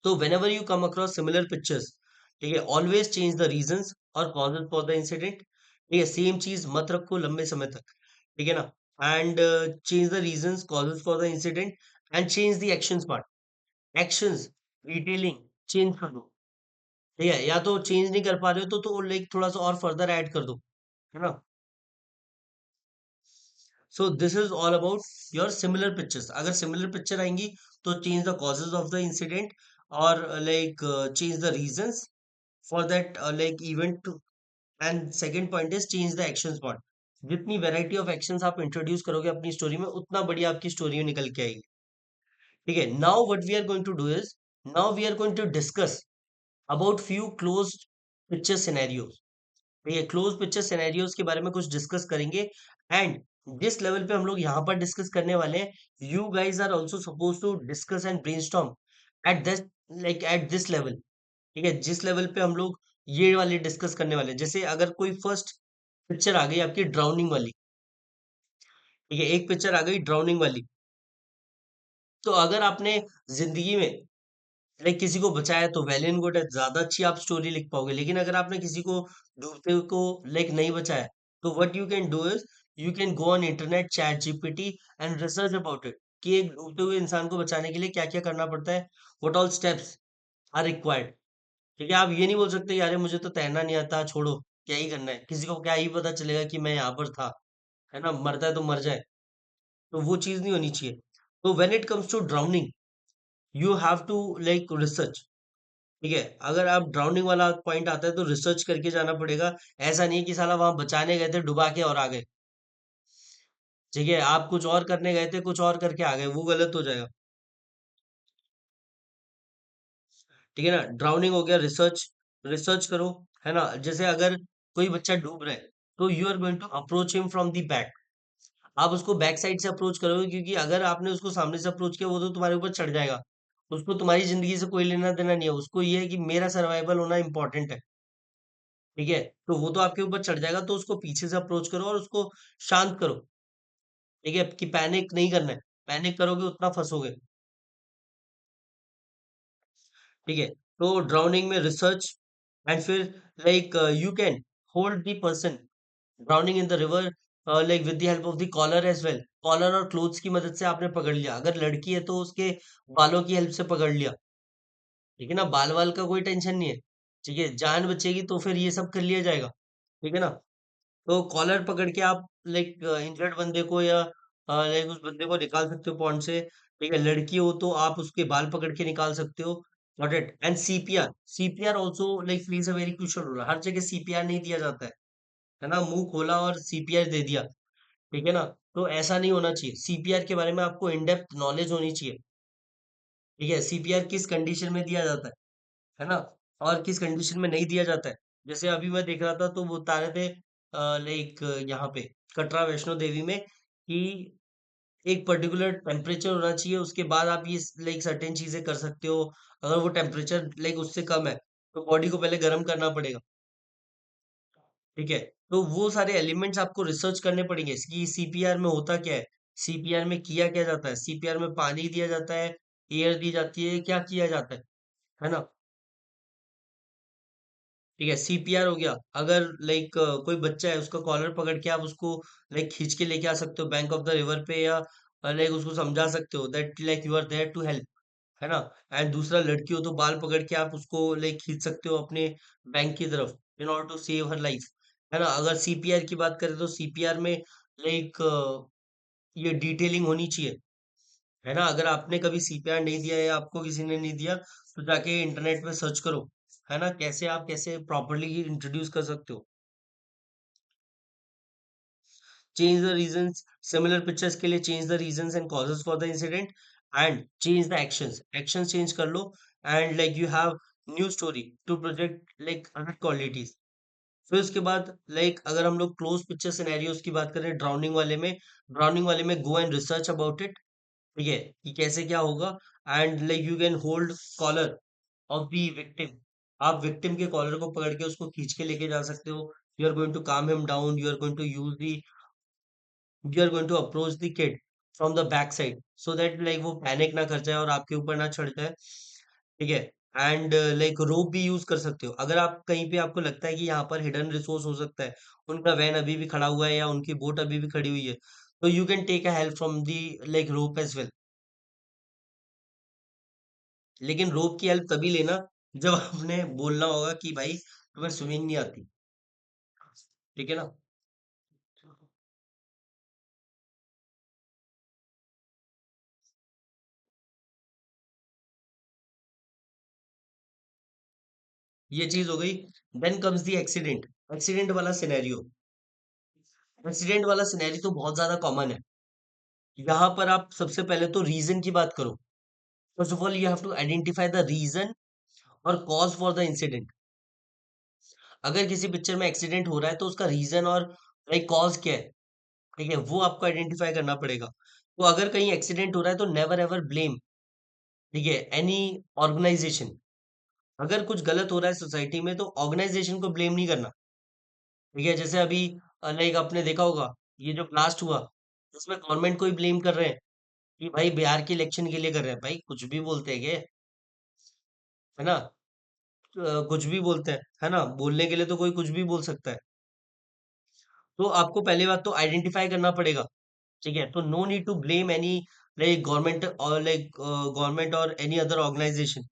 तो when ever you come across similar pictures, ठीक है, ऑलवेज चेंज द रीजंस और कॉजेज फॉर द इंसिडेंट। ठीक है, सेम चीज मत रखो लंबे समय तक। ठीक है ना? And change the reasons, causes for the incident, and change the actions part. Actions, detailing change कर दो। ठीक है, या तो चेंज नहीं कर पा रहे हो तो लाइक थोड़ा सा और फर्दर ऐड कर दो। है ना? So this is all about your similar pictures. अगर सिमिलर पिक्चर आएंगी तो change the causes of the incident, और like change the reasons for that like event. And second point is change the actions part. जितनी variety of actions आप introduce करोगे अपनी story में, उतना बढ़िया आपकी स्टोरी निकल के आएगी। ठीक है, now what we are going to do is, now we are going to discuss about few closed picture scenarios. ये क्लोज पिक्चर सिनेरियोज के बारे में कुछ डिस्कस करेंगे। एंड जिस लेवल पे हम लोग यहाँ पर डिस्कस करने वाले हैं, you guys are also suppose to discuss and brainstorm at this, like at this level. ठीक है, जिस लेवल पे हम लोग ये वाले डिस्कस करने वाले हैं, जैसे अगर कोई फर्स्ट पिक्चर आ गई आपकी ड्राउनिंग वाली। ठीक है, एक पिक्चर आ गई ड्राउनिंग वाली। तो अगर आपने जिंदगी में लाइक किसी को बचाया तो वेल एंड गुड है, ज्यादा अच्छी आप स्टोरी लिख पाओगे। लेकिन अगर आपने किसी को डूबते हुए को लाइक नहीं बचाया, तो what you can do is, you can go on internet, chat GPT, and research about it कि एक डूबते हुए इंसान को बचाने के लिए क्या क्या करना पड़ता है, what all steps are required. ठीक है, आप ये नहीं बोल सकते यार मुझे तो तैरना नहीं आता, छोड़ो, क्या ही करना है, किसी को क्या ही पता चलेगा कि मैं यहाँ पर था। है ना? मरता है तो मर जाए। तो वो चीज नहीं होनी चाहिए। तो when it comes to drowning, you have to like research. ठीक है, अगर आप ड्राउनिंग वाला पॉइंट आता है तो रिसर्च करके जाना पड़ेगा। ऐसा नहीं है कि साला वहां बचाने गए थे डुबा के और आ गए। ठीक है, आप कुछ और करने गए थे, कुछ और करके आ गए, वो गलत हो जाएगा। ठीक है ना? ड्राउनिंग हो गया, रिसर्च, रिसर्च करो। है ना? जैसे अगर कोई बच्चा डूब रहा है, तो you are going to approach him from the back. आप उसको बैक साइड से अप्रोच करोगे, क्योंकि अगर आपने उसको सामने से अप्रोच किया वो तो तुम्हारे ऊपर चढ़ जाएगा। उसको तुम्हारी जिंदगी से कोई लेना देना नहीं है, उसको ये है कि मेरा सर्वाइवल होना इंपॉर्टेंट है। ठीक है, तो वो तो आपके ऊपर चढ़ जाएगा, तो उसको पीछे से अप्रोच करो और उसको शांत करो। ठीक है, कि पैनिक नहीं करना है, पैनिक करोगे उतना फंसोगे। ठीक है, तो ड्राउनिंग में रिसर्च, एंड फिर like you can hold the person drowning in the river like with the help of the collar as well. Collar और क्लोथ्स की मदद से आपने पकड़ लिया, अगर लड़की है तो उसके बालों की हेल्प से पकड़ लिया। ठीक है ना? बाल वाल का कोई टेंशन नहीं है। ठीक है, जान बचेगी तो फिर ये सब कर लिया जाएगा, ठीक है ना? तो कॉलर पकड़ के आप लाइक इंजर्ड बंदे को या लाइक उस बंदे को निकाल सकते हो पॉन्ड से। ठीक है, लड़की हो तो आप उसके बाल पकड़ के निकाल सकते हो। Got it? And CPR, CPR also like plays a very crucial role. हर जगह सीपीआर नहीं दिया जाता है ना? मुंह खोला और सीपीआर दे दिया, ठीक है ना? तो ऐसा नहीं होना चाहिए। सीपीआर के बारे में आपको इन डेप्थ नॉलेज होनी चाहिए। ठीक है, सीपीआर किस कंडीशन में दिया जाता है ना? और किस कंडीशन में नहीं दिया जाता है। जैसे अभी मैं देख रहा था तो वो बता रहे थे लाइक यहाँ पे कटरा वैष्णो देवी में कि एक पर्टिकुलर टेम्परेचर होना चाहिए, उसके बाद आप ये लाइक सर्टेन चीजें कर सकते हो। अगर वो टेम्परेचर लाइक उससे कम है तो बॉडी को पहले गर्म करना पड़ेगा, ठीक है? तो वो सारे एलिमेंट्स आपको रिसर्च करने पड़ेंगे कि सीपीआर में होता क्या है, सीपीआर में किया क्या जाता है, सीपीआर में पानी दिया जाता है, एयर दी जाती है, क्या किया जाता है ना? ठीक है, सीपीआर हो गया। अगर लाइक कोई बच्चा है उसका कॉलर पकड़ के आप उसको लाइक खींच के लेके आ सकते हो बैंक ऑफ द रिवर पे, या लाइक उसको समझा सकते हो that like you are there to help, है ना? एंड दूसरा लड़की हो तो बाल पकड़ के आप उसको लाइक खींच सकते हो अपने बैंक की तरफ in order to save her life, है ना? अगर सीपीआर की बात करें तो सीपीआर में लाइक ये डिटेलिंग होनी चाहिए, है ना? अगर आपने कभी सीपीआर नहीं दिया या आपको किसी ने नहीं दिया तो जाके इंटरनेट पे सर्च करो, है ना? कैसे आप कैसे प्रॉपर्ली इंट्रोड्यूस कर सकते हो। Change the reasons, similar pictures के लिए change the reasons and causes for the incident and change the actions, actions change कर लो। And like you have new story to project like other qualities. फिर उसके बाद लाइक अगर हम लोग क्लोज पिक्चर सिनेरियोस की बात करें ड्राउनिंग वाले में go and research about it, ठीक है, कि कैसे क्या होगा। And like you can hold collar of the victim, आप विक्टिम के कॉलर को पकड़ के उसको खींच के लेके जा सकते हो। You are going to calm him down, you are going to approach the kid from the back side so that like वो पैनिक ना कर जाए और आपके ऊपर ना चढ़ जाए, ठीक है? एंड लाइक रोप भी यूज कर सकते हो अगर आप कहीं पे आपको लगता है कि यहाँ पर हिडन रिसोर्स हो सकता है, उनका वैन अभी भी खड़ा हुआ है या उनकी बोट अभी भी खड़ी हुई है, तो you can take a help from the like rope as well. लेकिन रोप की हेल्प तभी लेना जब आपने बोलना होगा कि भाई तुम्हें स्विमिंग नहीं आती, ठीक है ना? ये चीज हो गई। Then comes the accident, accident वाला सिनेरियो। एक्सीडेंट वाला सिनेरियो तो बहुत ज्यादा कॉमन है। यहाँ पर आप सबसे पहले तो रीजन की बात करो। First of all you have to identify the reason और कॉज फॉर द इंसिडेंट। अगर किसी पिक्चर में एक्सीडेंट हो रहा है तो उसका रीजन और लाइक कॉज क्या है, ठीक है, वो आपको आइडेंटिफाई करना पड़ेगा। तो अगर कहीं एक्सीडेंट हो रहा है तो नेवर एवर ब्लेम, ठीक है, एनी ऑर्गेनाइजेशन। अगर कुछ गलत हो रहा है सोसाइटी में तो ऑर्गेनाइजेशन को ब्लेम नहीं करना, ठीक है? जैसे अभी लाइक आपने देखा होगा ये जो ब्लास्ट हुआ, इसमें गवर्नमेंट को ही ब्लेम कर रहे हैं कि भाई बिहार के इलेक्शन के लिए कर रहे हैं। भाई कुछ भी बोलते हैं क्या, है ना? कुछ भी बोलते हैं, है ना? बोलने के लिए तो कोई कुछ भी बोल सकता है। तो आपको पहली बात तो आइडेंटिफाई करना पड़ेगा, ठीक है? तो no need to blame any like government और एनी अदर ऑर्गेनाइजेशन,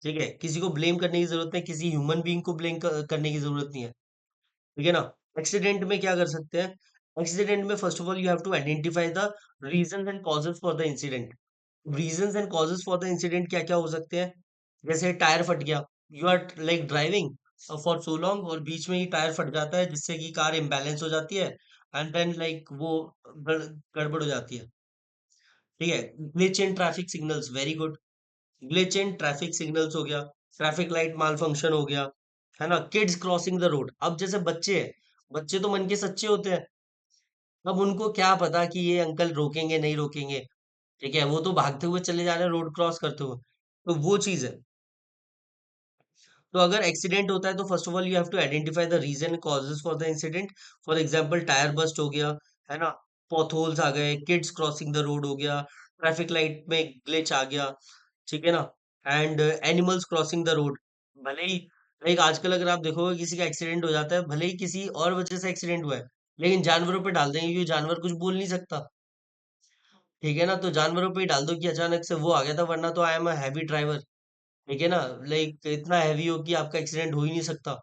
ठीक है? किसी को ब्लेम करने की जरूरत नहीं, किसी ह्यूमन बीइंग को ब्लेम करने की जरूरत नहीं है, ठीक है ना? एक्सीडेंट में क्या कर सकते हैं? एक्सीडेंट में first of all you have to identify the reasons and causes for the incident. Reasons and causes for the incident क्या क्या हो सकते हैं? जैसे टायर फट गया, you are like driving for so long और बीच में ही टायर फट जाता है जिससे कि कार इम्बैलेंस हो जाती है एंड देन लाइक वो गड़बड़ हो जाती है, ठीक है? Glitch in traffic signals, very good. Glitch in traffic signals हो गया, ट्रैफिक लाइट माल फंक्शन हो गया, है ना? किड्स क्रॉसिंग द रोड, अब जैसे बच्चे हैं, बच्चे तो मन के सच्चे होते हैं। अब उनको क्या पता कि ये अंकल रोकेंगे नहीं रोकेंगे, ठीक है? वो तो भागते हुए चले जा रहे हैं रोड क्रॉस करते हुए, तो वो चीज है। तो अगर एक्सीडेंट होता है तो first of all you have to identify the reason causes for the incident. For example tyre burst हो गया, है ना? पॉथहोल्स आ गए, किड्स क्रॉसिंग द रोड हो गया, ट्रैफिक लाइट में ग्लिच आ गया, ठीक है ना? And animals crossing the road, भले ही लाइक आजकल अगर आप देखोगे किसी का एक्सीडेंट हो जाता है, भले ही किसी और वजह से एक्सीडेंट हुआ है, लेकिन जानवरों पे डाल देंगे क्योंकि जानवर कुछ बोल नहीं सकता, ठीक है ना? तो जानवरों पे ही डाल दो कि अचानक से वो आ गया था, वरना तो I am a heavy driver, ठीक है ना, लाइक इतना हैवी हो कि आपका एक्सीडेंट हो ही नहीं सकता।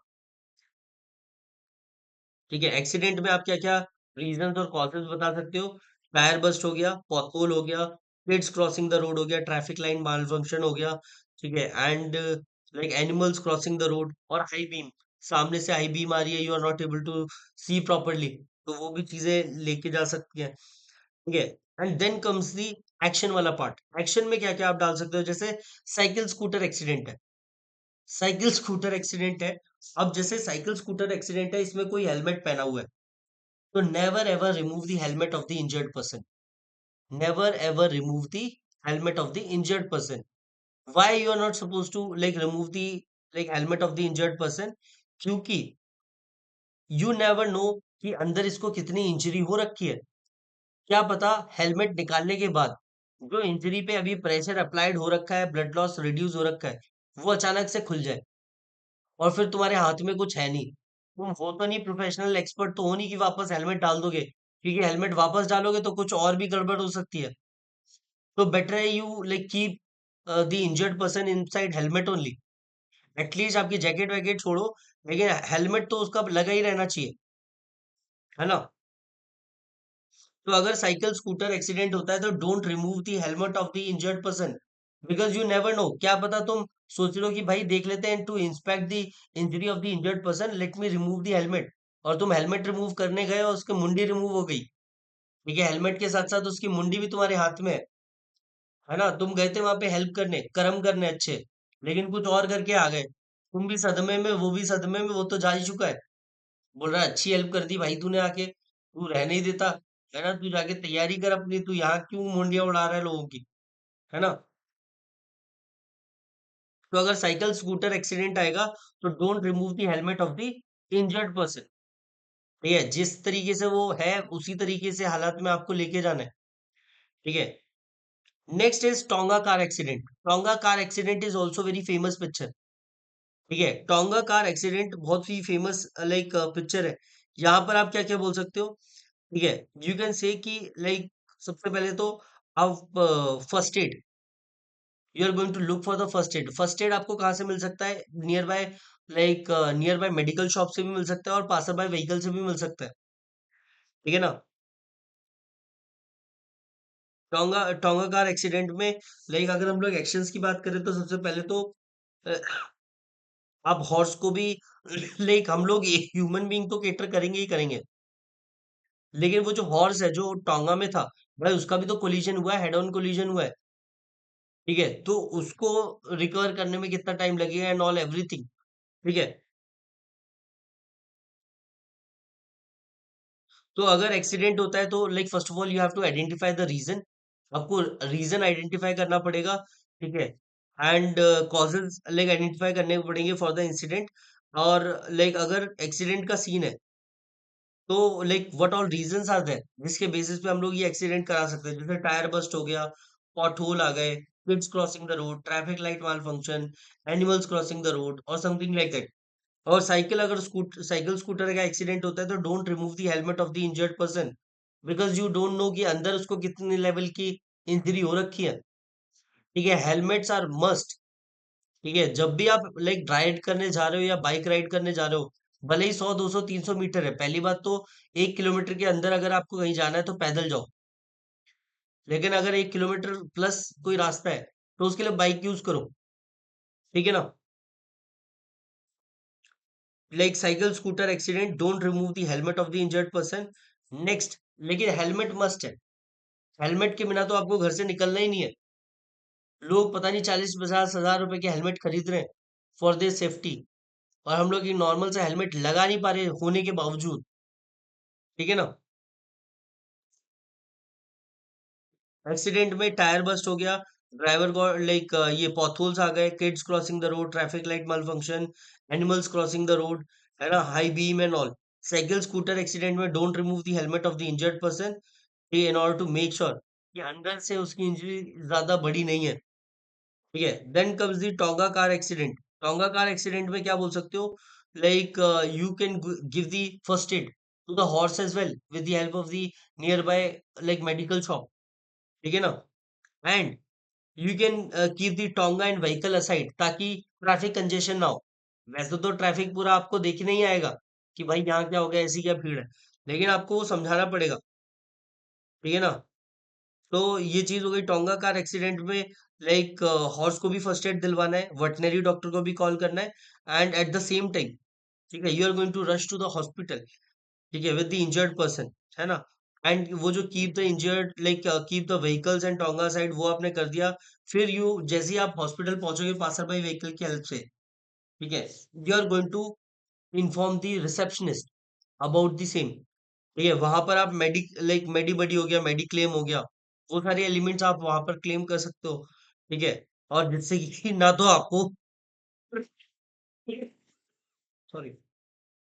ठीक है, एक्सीडेंट में आप क्या क्या रीजंस और कॉजेज बता सकते हो? टायर बस्ट हो गया, पॉथहोल हो गया, किड्स क्रॉसिंग द रोड हो गया, ट्रैफिक लाइन माल फंक्शन हो गया, ठीक है, and like animals crossing the road, और हाई बीम, सामने से हाई बीम आ रही है, you are not able to see properly, तो वो भी चीजें लेके जा सकती हैं। ठीक है, and then comes the action वाला पार्ट। एक्शन में क्या क्या आप डाल सकते हो? जैसे साइकिल स्कूटर एक्सीडेंट है, साइकिल स्कूटर एक्सीडेंट है। अब जैसे साइकिल स्कूटर एक्सीडेंट है, इसमें कोई हेलमेट पहना हुआ है, तो never ever remove the helmet of the injured person, never ever remove the helmet of the injured person. Why you are not suppose to like remove the like helmet of the injured person? क्योंकि you never know कि अंदर इसको कितनी injury हो रखी है। क्या पता हेलमेट निकालने के बाद जो इंजरी पे अभी प्रेशर अप्लाइड हो रखा है, ब्लड लॉस रिड्यूस हो रखा है, वो अचानक से खुल जाए, और फिर तुम्हारे हाथ में कुछ है नहीं। तुम हो तो नहीं, प्रोफेशनल एक्सपर्ट तो हो नहीं कि वापस हेलमेट डाल दोगे, क्योंकि हेलमेट वापस डालोगे तो कुछ और भी गड़बड़ हो सकती है। तो बेटर है you like keep the injured person inside helmet only. At least आपकी जैकेट वैकेट छोड़ो, लेकिन हेलमेट तो उसका लगा ही रहना चाहिए, है ना? तो अगर साइकिल स्कूटर एक्सीडेंट होता है तो don't remove the helmet of the injured person, because you never no. क्या पता तुम सोच लो कि भाई देख लेते हैं to inspect the injury of the injured person, let me remove the helmet, और तुम हेलमेट रिमूव करने गए और उसकी मुंडी रिमूव हो गई। ठीक है, हेलमेट के साथ साथ उसकी मुंडी भी तुम्हारे हाथ में है ना? तुम गए थे वहां पे हेल्प करने, कर्म करने अच्छे, लेकिन कुछ और करके आ गए। तुम भी सदमे में, वो भी सदमे में, वो तो जा ही चुका है। बोल रहा है अच्छी हेल्प कर दी भाई तूने आके, तू रह नहीं देता, है ना? तू जाके तैयारी कर अपनी, तू यहाँ क्यों मुंडिया उड़ा रहा है लोगों की, है ना? तो अगर साइकिल स्कूटर एक्सीडेंट आएगा तो don't remove the helmet of the injured person. ठीक है, जिस तरीके से वो है उसी तरीके से हालात में आपको लेके जाना है। ठीक है, next is tonga car accident. Tonga car accident is also very famous picture. ठीक है, टोंगा कार एक्सीडेंट बहुत ही फेमस लाइक पिक्चर है। यहाँ पर आप क्या क्या बोल सकते हो? ठीक है, यू कैन से कि लाइक सबसे पहले तो आप first aid, you are going to look for the first aid. First aid आपको कहाँ से मिल सकता है? Nearby, like nearby medical shop से भी मिल सकता है और पासर बाय व्हीकल से भी मिल सकता है। ठीक है ना? टोंगा टोंगा कार एक्सीडेंट में लाइक अगर हम लोग एक्शंस की बात करें तो सबसे पहले तो अ, आप हॉर्स को भी लाइक हम लोग एक ह्यूमन बीइंग तो केटर करेंगे ही करेंगे, लेकिन वो जो हॉर्स है जो टोंगा में था, भाई उसका भी तो कोलिजन हुआ है, हेड ऑन कोलिजन हुआ है। ठीक है, तो उसको रिकवर करने में कितना टाइम लगेगा एंड ऑल एवरीथिंग। ठीक है, तो अगर एक्सीडेंट होता है तो like first of all you have to identify the reason. आपको रीजन आइडेंटिफाई करना पड़ेगा। ठीक है, एंड कॉजेज लाइक आइडेंटिफाई करने पड़ेंगे फॉर द इंसिडेंट। और लाइक अगर एक्सीडेंट का सीन है तो like what all reasons are there जिसके बेसिस पे हम लोग ये एक्सीडेंट करा सकते हैं। जैसे टायर बस्ट हो गया, पॉट होल आ गए, kids crossing the road, traffic light malfunction, animals crossing the road और समथिंग लाइक दैट। और साइकिल स्कूटर का एक्सीडेंट होता है तो don't remove the helmet of the injured person, because you don't no कि अंदर उसको कितनी लेवल की इंजरी हो रखी है। ठीक है, हेलमेट्स आर मस्ट। ठीक है, जब भी आप लाइक राइड करने जा रहे हो या बाइक राइड करने जा रहे हो, भले ही 100 200 300 मीटर है, पहली बात तो 1 किलोमीटर के अंदर अगर आपको कहीं जाना है तो पैदल जाओ, लेकिन अगर 1 किलोमीटर प्लस कोई रास्ता है तो उसके लिए बाइक यूज करो। ठीक है ना? Like cycle scooter accident, don't remove the helmet of the injured person. Next, लेकिन हेलमेट मस्ट है। हेलमेट के बिना तो आपको घर से निकलना ही नहीं है। लोग पता नहीं 40 50 हजार रुपए के हेलमेट खरीद रहे हैं फॉर देयर सेफ्टी, और हम लोग ये नॉर्मल सा हेलमेट लगा नहीं पा रहे होने के बावजूद। ठीक है ना? एक्सीडेंट में टायर बस्ट हो गया, ड्राइवर को लाइक ये पॉथहोल्स आ गए, kids crossing the road, traffic light malfunction, animals crossing the road, है ना, high beam and all. Cycle scooter accident में don't remove the helmet of the injured person in order to make sure कि अंदर से उसकी injury ज्यादा बड़ी नहीं है। ठीक है, then comes the tonga car accident. Tonga car accident में क्या बोल सकते हो? Like you can give the first aid to the horse as well with the help of the nearby like medical shop. ठीक है ना? And you can keep the tonga and vehicle aside, ताकि traffic congestion ना हो। वैसे तो traffic पूरा आपको देखने ही आएगा कि भाई यहाँ क्या हो गया, ऐसी क्या भीड़ है, लेकिन आपको वो समझाना पड़ेगा, ठीक है ना। तो ये चीज हो गई टोंगा कार एक्सीडेंट में। लाइक हॉर्स को भी फर्स्ट एड दिलवाना है, वेटनरी डॉक्टर को भी कॉल करना है, and at the same time, ठीक है, you are going to rush to the hospital, ठीक है, विद द इंजर्ड पर्सन, है ना। एंड वो जो keep the injured, like keep the vehicles and tonga side, वो आपने कर दिया। फिर यू जैसे ही आप हॉस्पिटल पहुंचोगे पासर बाई व्हीकल की हेल्प से, ठीक है, you are going to inform the receptionist about the same, ठीक है। वहां पर आप मेडी बडी हो गया, मेडी क्लेम हो गया, वो सारे एलिमेंट्स आप वहां पर क्लेम कर सकते हो, ठीक है। और जिससे कि ना तो आपको सॉरी,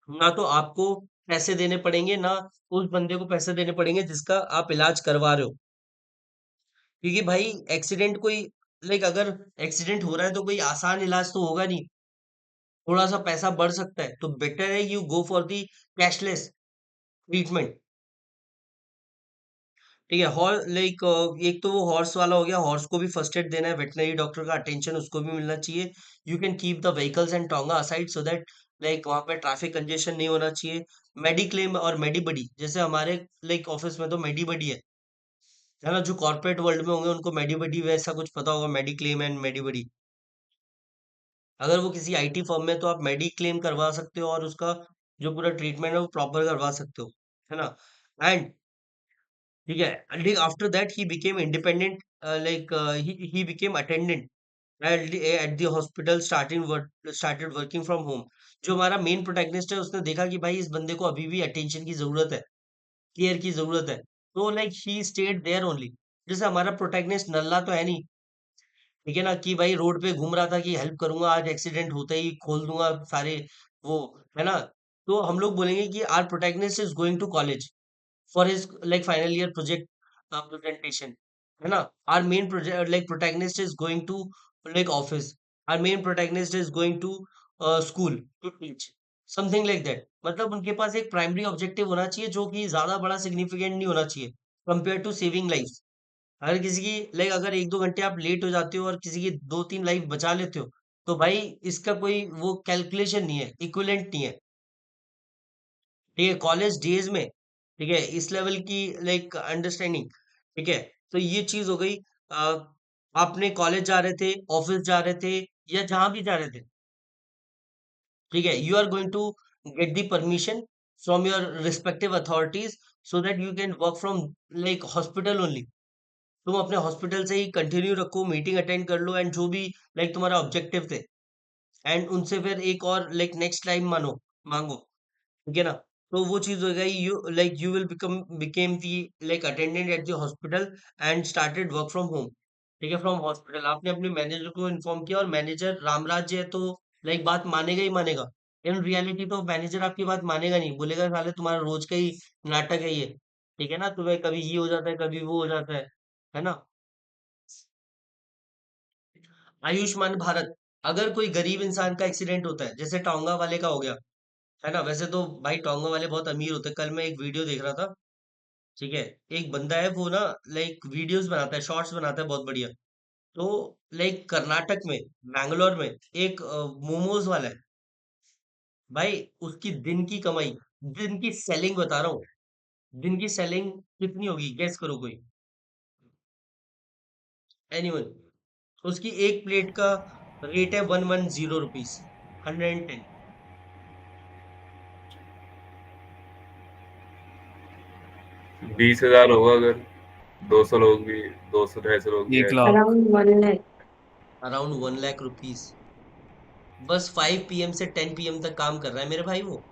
ना तो आपको पैसे देने पड़ेंगे, ना उस बंदे को पैसे देने पड़ेंगे जिसका आप इलाज करवा रहे हो, क्योंकि भाई एक्सीडेंट कोई, लाइक अगर एक्सीडेंट हो रहा है तो कोई आसान इलाज तो होगा नहीं, थोड़ा सा पैसा बढ़ सकता है, तो बेटर है you go for the cashless treatment, ठीक है। एक तो वो हॉर्स वाला हो गया, हॉर्स को भी फर्स्ट एड देना है, वेटनरी डॉक्टर का अटेंशन उसको भी मिलना चाहिए। You can keep the vehicles and tonga aside so that like वहां पे ट्रैफिक कंजेशन नहीं होना चाहिए। मेडिक्लेम और मेडिबडी, जैसे हमारे लाइक ऑफिस में तो मेडिबडी है ना, जो कॉर्पोरेट वर्ल्ड में होंगे उनको मेडिबडी वैसा कुछ पता होगा, मेडिक्लेम एंड मेडिबडी। अगर वो किसी आईटी फर्म में, तो आप मेडिक्लेम करवा सकते हो और उसका जो पूरा ट्रीटमेंट है वो प्रॉपर करवा सकते हो, है ना। एंड ठीक है, after that he became independent, he became attendant at the hospital, started working from home। जो हमारा मेन प्रोटैगनिस्ट है उसने देखा कि भाई इस बंदे को अभी भी अटेंशन की जरूरत है, केयर की जरूरत है, तो like he stayed there only. जैसे हमारा प्रोटैगनिस्ट नल्ला तो है नहीं, ठीक है ना, कि भाई रोड पे घूम रहा था कि हेल्प करूंगा, आज एक्सीडेंट होते ही खोल दूंगा सारे वो, है ना। तो हम लोग बोलेंगे कि our protagonist is going to college for his like final year project presentation, है ना। our main project like protagonist is going to like office, our main protagonist is going to school to teach, something like that। मतलब उनके पास एक primary objective होना चाहिए जो कि ज्यादा बड़ा सिग्निफिकेंट नहीं होना चाहिए कंपेयर टू सेविंग लाइफ। अगर किसी की लाइक अगर 1-2 घंटे आप लेट हो जाते हो और किसी की 2-3 लाइफ बचा लेते हो, तो भाई इसका कोई वो कैलकुलेशन नहीं है, इक्विवेलेंट नहीं है, ठीक है, कॉलेज डेज में, ठीक है, इस लेवल की लाइक अंडरस्टैंडिंग, ठीक है। तो ये चीज हो गई। आपने कॉलेज जा रहे थे, ऑफिस जा रहे थे, या जहां भी जा रहे थे, ठीक है, you are going to get the permission from your respective authorities so that you can work from like hospital only. तुम अपने हॉस्पिटल से ही कंटिन्यू रखो, मीटिंग अटेंड कर लो, एंड जो भी लाइक तुम्हारा ऑब्जेक्टिव थे, एंड उनसे फिर एक और लाइक नेक्स्ट टाइम मांगो, ठीक है ना। तो वो चीज हो गई, you will became the like attendant at the hospital and started work from home, ठीक है, फ्रॉम हॉस्पिटल। आपने अपने मैनेजर को इन्फॉर्म किया, और मैनेजर रामराज जी है तो लाइक बात मानेगा ही मानेगा। इन रियलिटी तो मैनेजर आपकी बात मानेगा नहीं, बोलेगा साले तुम्हारा रोज का ही नाटक है ये, ठीक है ना, तुम्हें कभी ये हो जाता है, कभी वो हो जाता है ना। आयुष्मान भारत, अगर कोई गरीब इंसान का एक्सीडेंट होता है, जैसे टोंगा वाले का हो गया, है ना, वैसे तो भाई टोंगा वाले बहुत अमीर होते हैं। कल मैं एक वीडियो देख रहा था, ठीक है, एक बंदा है वो ना लाइक वीडियोस बनाता है, शॉर्ट्स बनाता है बहुत बढ़िया। तो लाइक कर्नाटक में, बैंगलोर में एक मोमोज वाला है, भाई उसकी दिन की कमाई, दिन की सेलिंग बता रहा हूँ, दिन की सेलिंग कितनी होगी, गेस करो कोई, एनीवन। उसकी एक प्लेट का रेट है 110 रुपीज, 110। 20,000 होगा अगर 200 लोग भी, 200-250 लोग भी एक आए। लाख अराउंड 1 लाख रुपीज, बस 5 PM से 10 PM तक काम कर रहा है मेरे भाई वो।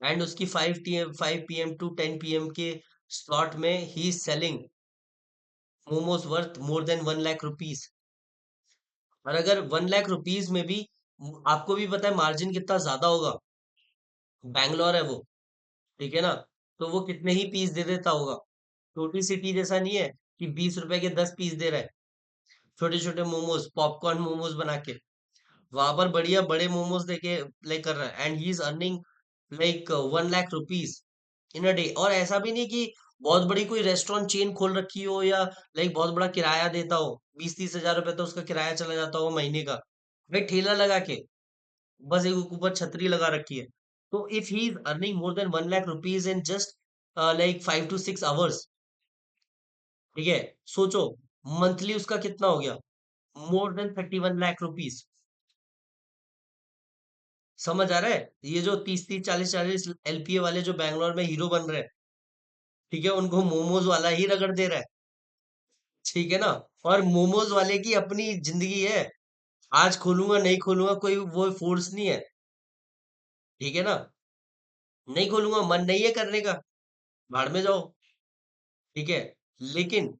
एंड उसकी 5 PM टू 10 PM के स्लॉट में ही selling momos worth more than 1 lakh rupees. और अगर 1 लाख रुपीज में भी आपको भी पता है मार्जिन कितना ज्यादा होगा, बैंगलोर है वो, ठीक है ना, तो वो कितने ही पीस दे देता होगा। छोटी सिटी जैसा नहीं है कि 20 रुपए के 10 पीस दे रहा है, छोटे छोटे मोमोज, पॉपकॉर्न मोमोज बना के, वहां पर बढ़िया बड़े मोमोज देके लाइक कर रहा है, and he is earning like 1 lakh rupees in a day. और ऐसा भी नहीं कि बहुत बड़ी कोई रेस्टोरेंट चेन खोल रखी हो या लाइक बहुत बड़ा किराया देता हो, 20-30 हजार रुपए तो उसका किराया चला जाता हो महीने का, भाई ठेला लगा के, बस एक ऊपर छतरी लगा रखी है, तो if he is earning more than 1 lakh rupees in just like 5 to 6 hours, ठीक है, सोचो मंथली उसका कितना हो गया, मोर देन 31 लाख रुपीज। समझ आ रहा है, ये जो 30-30 40-40 एलपीए वाले जो बैंगलोर में हीरो बन रहे हैं, ठीक है, उनको मोमोज वाला ही रगड़ दे रहा है, ठीक है ना। और मोमोज वाले की अपनी जिंदगी है, आज खोलूंगा नहीं खोलूंगा कोई वो फोर्स नहीं है, ठीक है ना, नहीं खोलूंगा मन नहीं है करने का, भाड़ में जाओ, ठीक है, लेकिन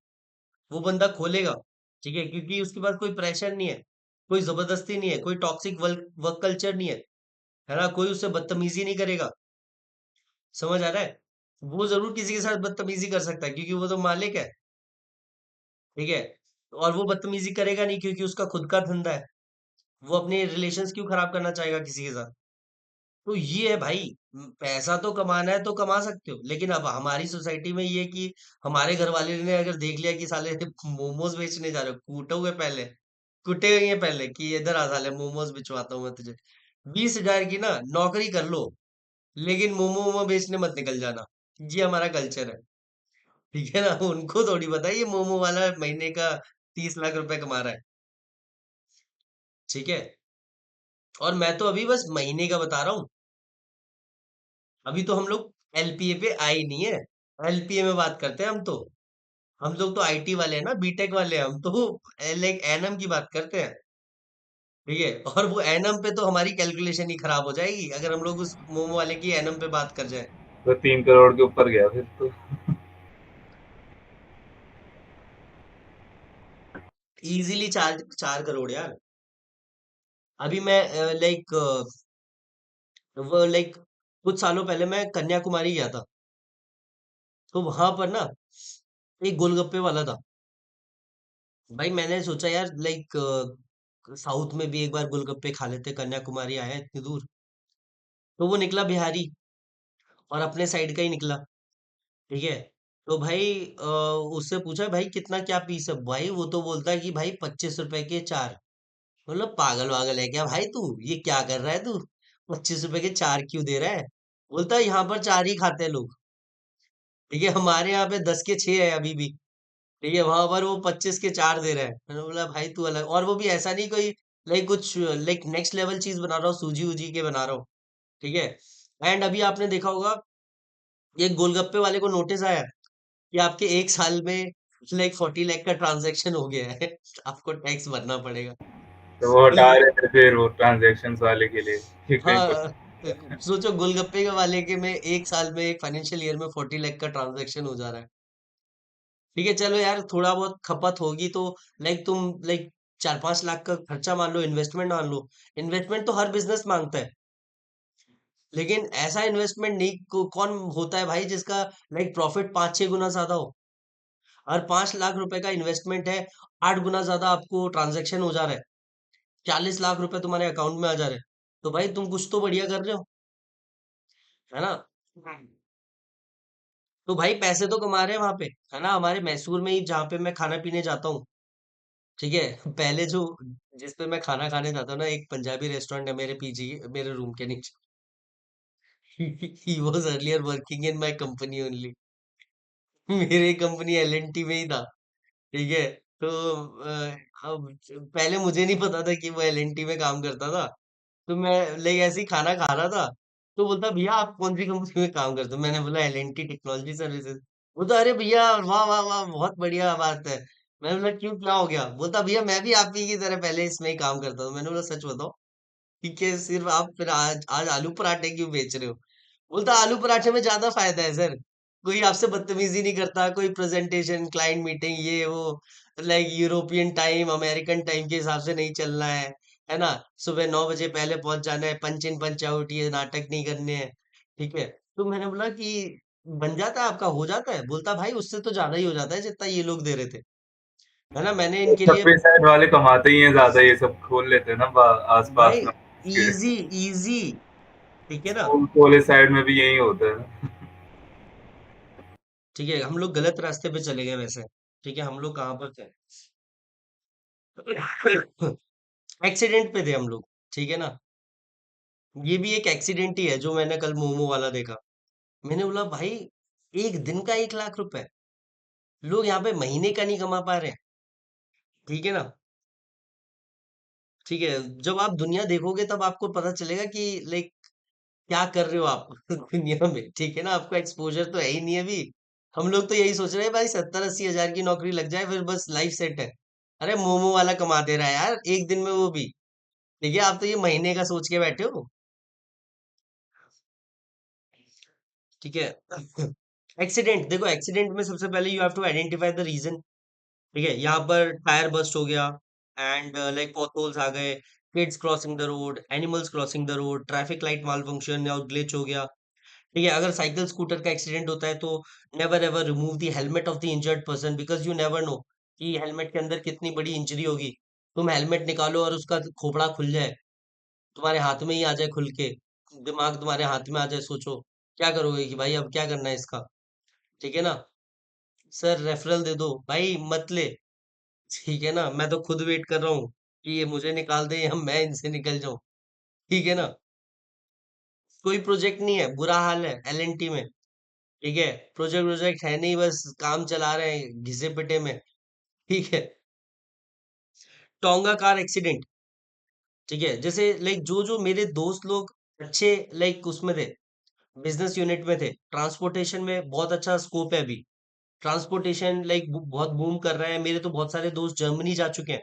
वो बंदा खोलेगा, ठीक है, क्योंकि उसके पास कोई प्रेशर नहीं है, कोई जबरदस्ती नहीं है, कोई टॉक्सिक वर्क वर्क कल्चर नहीं है ना, कोई उससे बदतमीजी नहीं करेगा, समझ आ रहा है। वो जरूर किसी के साथ बदतमीजी कर सकता है क्योंकि वो तो मालिक है, ठीक है, और वो बदतमीजी करेगा नहीं क्योंकि उसका खुद का धंधा है, वो अपने रिलेशंस क्यों खराब करना चाहेगा किसी के साथ। तो ये है भाई, पैसा तो कमाना है तो कमा सकते हो, लेकिन अब हमारी सोसाइटी में ये है कि हमारे घर वाले ने अगर देख लिया कि साले मोमोज बेचने जा रहे हो, कूटे हुए पहले, कुटे हुए हैं पहले कि इधर आ साले मोमोज बिचवाता हूँ मैं तुझे, 20 हजार की ना नौकरी कर लो, लेकिन मोमो वोमो बेचने मत निकल जाना, ये हमारा कल्चर है, ठीक है ना। उनको थोड़ी पता है ये मोमो वाला महीने का 30 लाख रुपए कमा रहा है, ठीक है, और मैं तो अभी बस महीने का बता रहा हूँ, अभी तो हम लोग एलपीए पे आए ही नहीं है, एलपीए में बात करते हैं हम लोग तो आईटी वाले हैं ना, बीटेक वाले हैं हम तो, लाइक एनम की बात करते हैं, ठीक है, और वो एनम पे तो हमारी कैलकुलेशन ही खराब हो जाएगी अगर हम लोग उस मोमो वाले की एनम पे बात कर जाए। तो 3 करोड़ के ऊपर गया फिर तो। इजीली 4 4 करोड़ यार। अभी मैं लाइक वो लाइक कुछ सालों पहले मैं कन्याकुमारी गया था, तो वहां पर ना एक गोलगप्पे वाला था, भाई मैंने सोचा यार लाइक साउथ में भी एक बार गोलगप्पे खा लेते, कन्याकुमारी आया है इतनी दूर, तो वो निकला बिहारी और अपने साइड का ही निकला, ठीक है, तो भाई उससे पूछा भाई कितना क्या पीस है, भाई वो तो बोलता है कि भाई 25 रुपए के 4, मतलब पागल वागल है क्या भाई तू, ये क्या कर रहा है तू, 25 रुपए के 4 क्यों दे रहा है, बोलता है यहाँ पर 4 ही खाते हैं लोग, ठीक है, हमारे यहाँ पे 10 के 6 है अभी भी, ठीक है, वहां पर वो 25 के 4 दे रहा है, मैंने बोला भाई तू अलग, और वो भी ऐसा नहीं कोई लाइक कुछ लाइक नेक्स्ट लेवल चीज बना रहा हूँ, सूजी उजी के बना रहा हूँ, ठीक है। एंड अभी आपने देखा होगा ये गोलगप्पे वाले को नोटिस आया कि आपके 1 साल में लाइक 40 लाख का ट्रांजैक्शन हो गया है, आपको टैक्स भरना पड़ेगा। तो वो तो हटा ये, रहे थे फिर वो ट्रांजेक्शन वाले के लिए कि कहीं पर। हाँ, सोचो गोलगप्पे के वाले के में 1 साल में एक फाइनेंशियल ईयर में 40 लाख का ट्रांजैक्शन हो जा रहा है, ठीक है, चलो यार थोड़ा बहुत खपत होगी तो लाइक तुम लाइक 4-5 लाख का खर्चा मान लो, इन्वेस्टमेंट मान लो, इन्वेस्टमेंट तो हर बिजनेस मांगता है, लेकिन ऐसा इन्वेस्टमेंट नहीं कौन होता है भाई जिसका लाइक प्रॉफिट 5-6 गुना ज्यादा हो, और 5 लाख रुपए का इन्वेस्टमेंट है, 8 गुना ज्यादा आपको ट्रांजेक्शन हो जा रहा है, 40 लाख रुपए तुम्हारे अकाउंट में आ जा रहे हैं, तो भाई तुम कुछ तो बढ़िया कर रहे हो, है ना। तो भाई पैसे तो कमा रहे हैं वहां पे, है ना, हमारे मैसूर में ही जहाँ पे मैं खाना पीने जाता हूँ, ठीक है, पहले जो जिस पे मैं खाना खाने जाता हूँ ना, एक पंजाबी रेस्टोरेंट है मेरे पीजी मेरे रूम के नीचे, he was earlier working in my company only, मेरी कंपनी एलएनटी में ही था, ठीक है, तो अब पहले मुझे नहीं पता था कि वो एलएनटी में काम करता था, तो मैं लाइक ऐसे ही खाना खा रहा था, तो बोलता भैया आप कौन सी कंपनी में काम करते हो, मैंने बोला एलएनटी टेक्नोलॉजी सर्विसेज, बोलता अरे भैया वाह वाह वाह बहुत बढ़िया बात है, मैंने बोला क्यों क्या हो गया, बोलता भैया मैं भी आप ही की तरह पहले इसमें ही काम करता था, मैंने बोला सच बताओ, ठीक है, सिर्फ आप फिर आज आज आलू पराठे क्यों बेच रहे हो, बोलता आलू पराठे में ज्यादा फायदा है सर, कोई आपसे बदतमीजी नहीं करता, कोई प्रेजेंटेशन क्लाइंट मीटिंग ये वो like European time American time के हिसाब से नहीं चलना है ना, सुबह 9 बजे पहले पहुंच जाना है, पंच इन पंच आउट, ये नाटक नहीं करने हैं, ठीक है, तो मैंने बोला कि बन जाता है आपका, हो जाता है, बोलता भाई उससे तो ज्यादा ही हो जाता है जितना ये लोग दे रहे थे, है ना, मैंने इनके लिए, छब्बीस साइड वाले कमाते ही हैं ज्यादा, ये सब खोल लेते हैं ना आस भाई पास में के। इजी इजी, ठीक है ना, स्कूल वाले साइड में भी यही होता है ना। ठीक है, हम लोग गलत रास्ते पे चले गए वैसे। ठीक है, हम लोग कहाँ पर थे? एक्सीडेंट पे थे हम लोग। ठीक है ना? ये भी एक एक्सीडेंट ही है जो मैंने कल मोमो वाला देखा। मैंने बोला भाई, एक दिन का 1 लाख रुपए, लोग यहाँ पे महीने का नहीं कमा पा रहे हैं। ठीक है ना? ठीक है, जब आप दुनिया देखोगे तब आपको पता चलेगा कि लाइक क्या कर रहे हो आप दुनिया में। ठीक है ना? आपको एक्सपोजर तो है ही नहीं अभी। हम लोग तो यही सोच रहे हैं भाई 70-80 हजार की नौकरी लग जाए फिर बस लाइफ सेट है। अरे मोमो वाला कमा दे रहा है यार एक दिन में, वो भी। ठीक है, आप तो ये महीने का सोच के बैठे हो। ठीक है। एक्सीडेंट देखो, एक्सीडेंट में सबसे पहले you have to identify the reason. ठीक है, यहाँ पर टायर बस्ट हो गया, एंड लाइक पॉटहोल्स आ गए, kids crossing the road, animals crossing the road, traffic light mall function और ग्लिच हो गया। ठीक है, अगर साइकिल स्कूटर का एक्सीडेंट होता है तो never ever remove the helmet of the injured person, because you never know कि हेलमेट के अंदर कितनी बड़ी इंजरी होगी। तुम हेलमेट निकालो और उसका खोपड़ा खुल जाए, तुम्हारे हाथ में ही आ जाए खुल के, दिमाग तुम्हारे हाथ में आ जाए, सोचो क्या करोगे कि भाई अब क्या करना है इसका। ठीक है ना? सर रेफरल दे दो भाई, मत ले। ठीक है ना? मैं तो खुद वेट कर रहा हूँ कि ये मुझे निकाल दे या मैं इनसे निकल जाऊं। ठीक है ना? कोई प्रोजेक्ट नहीं है, बुरा हाल है एलएनटी में। ठीक है, प्रोजेक्ट प्रोजेक्ट है नहीं, बस काम चला रहे हैं घिसे पिटे में। ठीक है। Tonga car accident. ठीक है, जैसे लाइक जो जो मेरे दोस्त लोग अच्छे लाइक उसमें थे, बिजनेस यूनिट में थे, ट्रांसपोर्टेशन में बहुत अच्छा स्कोप है अभी। ट्रांसपोर्टेशन लाइक बहुत बूम कर रहा है, मेरे तो बहुत सारे दोस्त जर्मनी जा चुके हैं।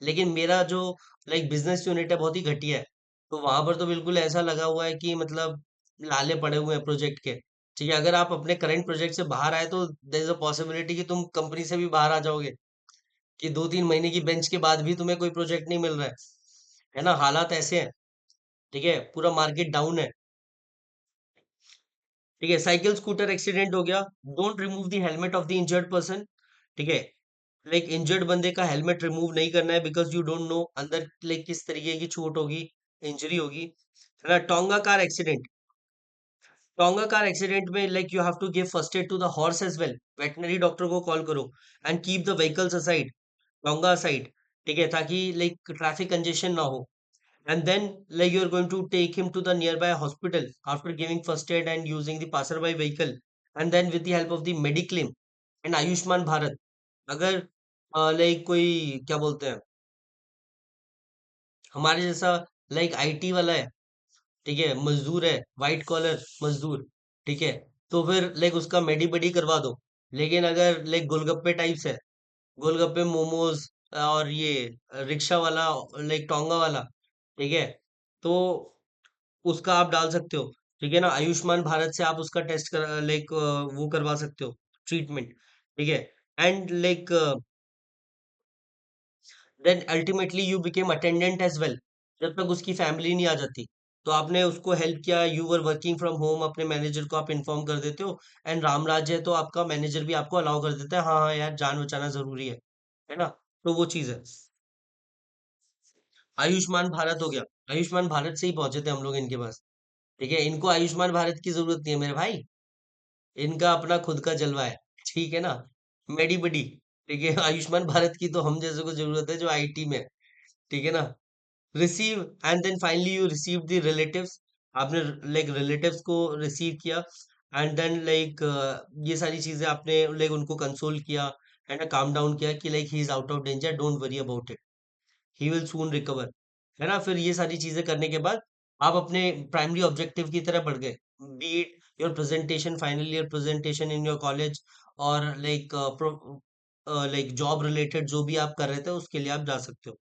लेकिन मेरा जो लाइक बिजनेस यूनिट है बहुत ही घटिया है। तो वहां पर तो बिल्कुल ऐसा लगा हुआ है कि मतलब लाले पड़े हुए हैं प्रोजेक्ट के। ठीक है, अगर आप अपने करंट प्रोजेक्ट से बाहर आए तो देयर इज अ पॉसिबिलिटी कि तुम कंपनी से भी बाहर आ जाओगे, कि 2-3 महीने की बेंच के बाद भी तुम्हें कोई प्रोजेक्ट नहीं मिल रहा है ना? हालात ऐसे हैं। ठीक है, पूरा मार्केट डाउन है। ठीक है, साइकिल स्कूटर एक्सीडेंट हो गया, don't remove the helmet of the injured person. ठीक है, लाइक इंजर्ड बंदे का हेलमेट रिमूव नहीं करना है, बिकॉज यू डोंट नो अंदर लाइक किस तरीके की चोट होगी, इंजरी होगी। है ना? टोंगा कार एक्सीडेंट में like you have to give first aid to the horse as well, veterinary doctor को कॉल करो, and keep the vehicles aside, tonga side. ठीक है, ताकि लाइक ट्रैफिक कंजेशन ना हो। And then, like you're going to take him to the nearby hospital after giving first aid and using the passerby vehicle, and then with the help of the Mediclaim and Ayushman Bharat, अगर like कोई क्या बोलते हैं, हमारे जैसा like IT वाला है, ठीक है, मजदूर है, व्हाइट कॉलर मजदूर, ठीक है, तो फिर लाइक उसका मेडी बेडी करवा दो। लेकिन अगर लाइक गोलगप्पे टाइप्स है, गोलगप्पे मोमोज और ये रिक्शा वाला, लाइक टोंगा वाला, ठीक है, तो उसका आप डाल सकते हो। ठीक है ना? आयुष्मान भारत से आप उसका टेस्ट कर लाइक वो करवा सकते हो, ट्रीटमेंट। ठीक है, and like then ultimately you became attendant as well, जब तक उसकी फैमिली नहीं आ जाती। तो आपने उसको हेल्प किया, you were working from home, अपने मैनेजर को आप इन्फॉर्म कर देते हो, एंड राम राज्य है तो आपका मैनेजर भी आपको अलाउ कर देता है, हाँ हाँ यार जान बचाना जरूरी है ना? तो वो चीज है। आयुष्मान भारत हो गया, आयुष्मान भारत से ही पहुंचे थे हम लोग इनके पास। ठीक है, इनको आयुष्मान भारत की जरूरत नहीं है मेरे भाई, इनका अपना खुद का जलवा है। ठीक है ना? मेडी बडी। ठीक है, आयुष्मान भारत की तो हम जैसे को जरूरत है जो आईटी में है। ठीक है ना? Receive, and then finally you receive the relatives, आपने लाइक रिलेटिव्स को रिसीव किया, एंड देन लाइक ये सारी चीजें आपने लाइक उनको कंसोल किया, एंड काम डाउन किया कि like he is out of danger, don't worry about it, he will soon recover. है ना? फिर ये सारी चीजें करने के बाद आप अपने प्राइमरी ऑब्जेक्टिव की तरफ बढ़ गए, B it your presentation, final year presentation in your college, और लाइक लाइक जॉब रिलेटेड जो भी आप कर रहे थे उसके लिए आप जा सकते हो।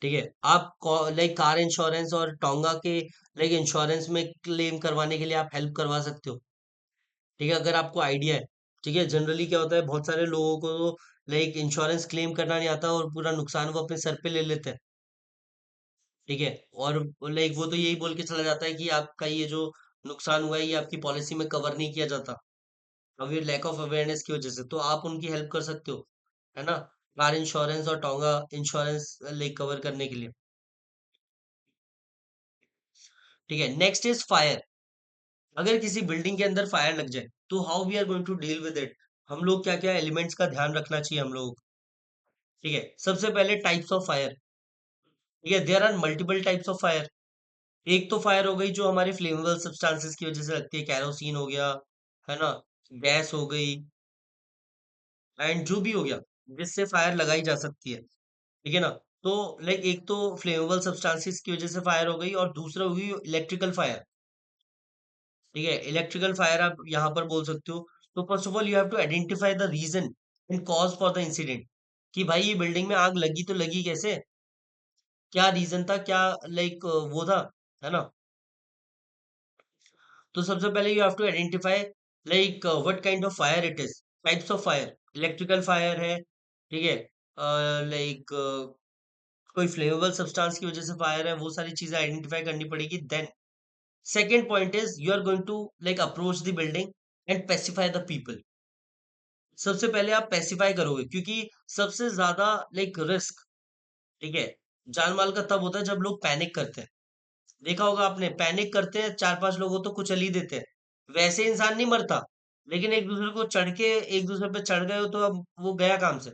ठीक है, आप लाइक कार इंश्योरेंस और टोंगा के लाइक इंश्योरेंस में क्लेम करवाने के लिए आप हेल्प करवा सकते हो। ठीक है, अगर आपको आइडिया है। ठीक है, जनरली क्या होता है, बहुत सारे लोगों को तो लाइक इंश्योरेंस क्लेम करना नहीं आता और पूरा नुकसान वो अपने सर पे ले लेते हैं। ठीक है, और लाइक वो तो यही बोल के चला जाता है कि आपका ये जो नुकसान हुआ है ये आपकी पॉलिसी में कवर नहीं किया जाता, अब ये लैक ऑफ अवेयरनेस की वजह से, तो आप उनकी हेल्प कर सकते हो। है ना? कार इंश्योरेंस और टोंगा इंश्योरेंस लाइक कवर करने के लिए। ठीक है, नेक्स्ट इज फायर। अगर किसी बिल्डिंग के अंदर फायर लग जाए तो how we are going to deal with it, हम लोग क्या क्या एलिमेंट्स का ध्यान रखना चाहिए हम लोग। ठीक है, सबसे पहले टाइप्स ऑफ फायर। ठीक है, there are multiple types of fire. एक तो फायर हो गई जो हमारे फ्लेमेबल सब्सटेंसेस की वजह से लगती है, कैरोसिन हो गया, है ना, गैस हो गई, एंड जो भी हो गया जिससे फायर लगाई जा सकती है। ठीक है ना, तो लाइक एक तो फ्लेमेबल सब्सटेंसेस की वजह से फायर हो गई और दूसरा हो गई इलेक्ट्रिकल फायर। ठीक है, इलेक्ट्रिकल फायर आप यहाँ पर बोल सकते हो। तो first of all you have to identify the reason and cause for the incident, कि भाई ये बिल्डिंग में आग लगी तो लगी कैसे, क्या रीजन था, क्या लाइक वो था, है ना। तो सबसे पहले you have to identify like what kind of fire it is. Types of fire, electrical fire है, ठीक है, लाइक कोई फ्लेमेबल सब्सटेंस की वजह से फायर है, वो सारी चीजें आइडेंटिफाई करनी पड़ेगी। Then second point is you are going to like approach the building and pacify the people. सबसे पहले आप पेसिफाई करोगे, क्योंकि सबसे ज्यादा लाइक रिस्क, ठीक है, जान माल का तब होता है जब लोग पैनिक करते हैं। देखा होगा आपने, पैनिक करते हैं, चार पांच लोगों तो कुचल ही देते हैं। वैसे इंसान नहीं मरता, लेकिन एक दूसरे को चढ़ के, एक दूसरे पे चढ़ गए हो तो अब वो गया काम से।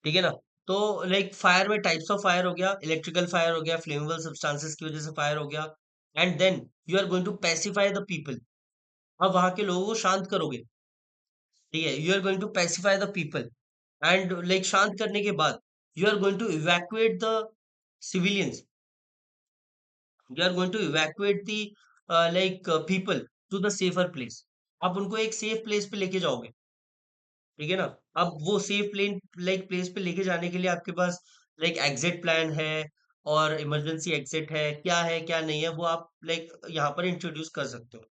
ठीक है ना, तो लाइक फायर में टाइप्स ऑफ फायर हो गया, इलेक्ट्रिकल फायर हो गया, फ्लेमेबल सब्सटेंसेस की वजह से फायर हो गया। And then you are going to pacify the people. अब वहां के लोगों को शांत करोगे। ठीक है, you are going to pacify the people and like शांत करने के बाद you are going to evacuate the civilians, you are going to evacuate the like people to the safer place. आप उनको एक सेफ प्लेस पे लेके जाओगे। ठीक है ना, अब वो सेफ प्लेन लाइक प्लेस पे लेके जाने के लिए आपके पास लाइक एग्जिट प्लान है और इमरजेंसी एग्जिट है, क्या है क्या नहीं है, वो आप लाइक यहाँ पर इंट्रोड्यूस कर सकते हो।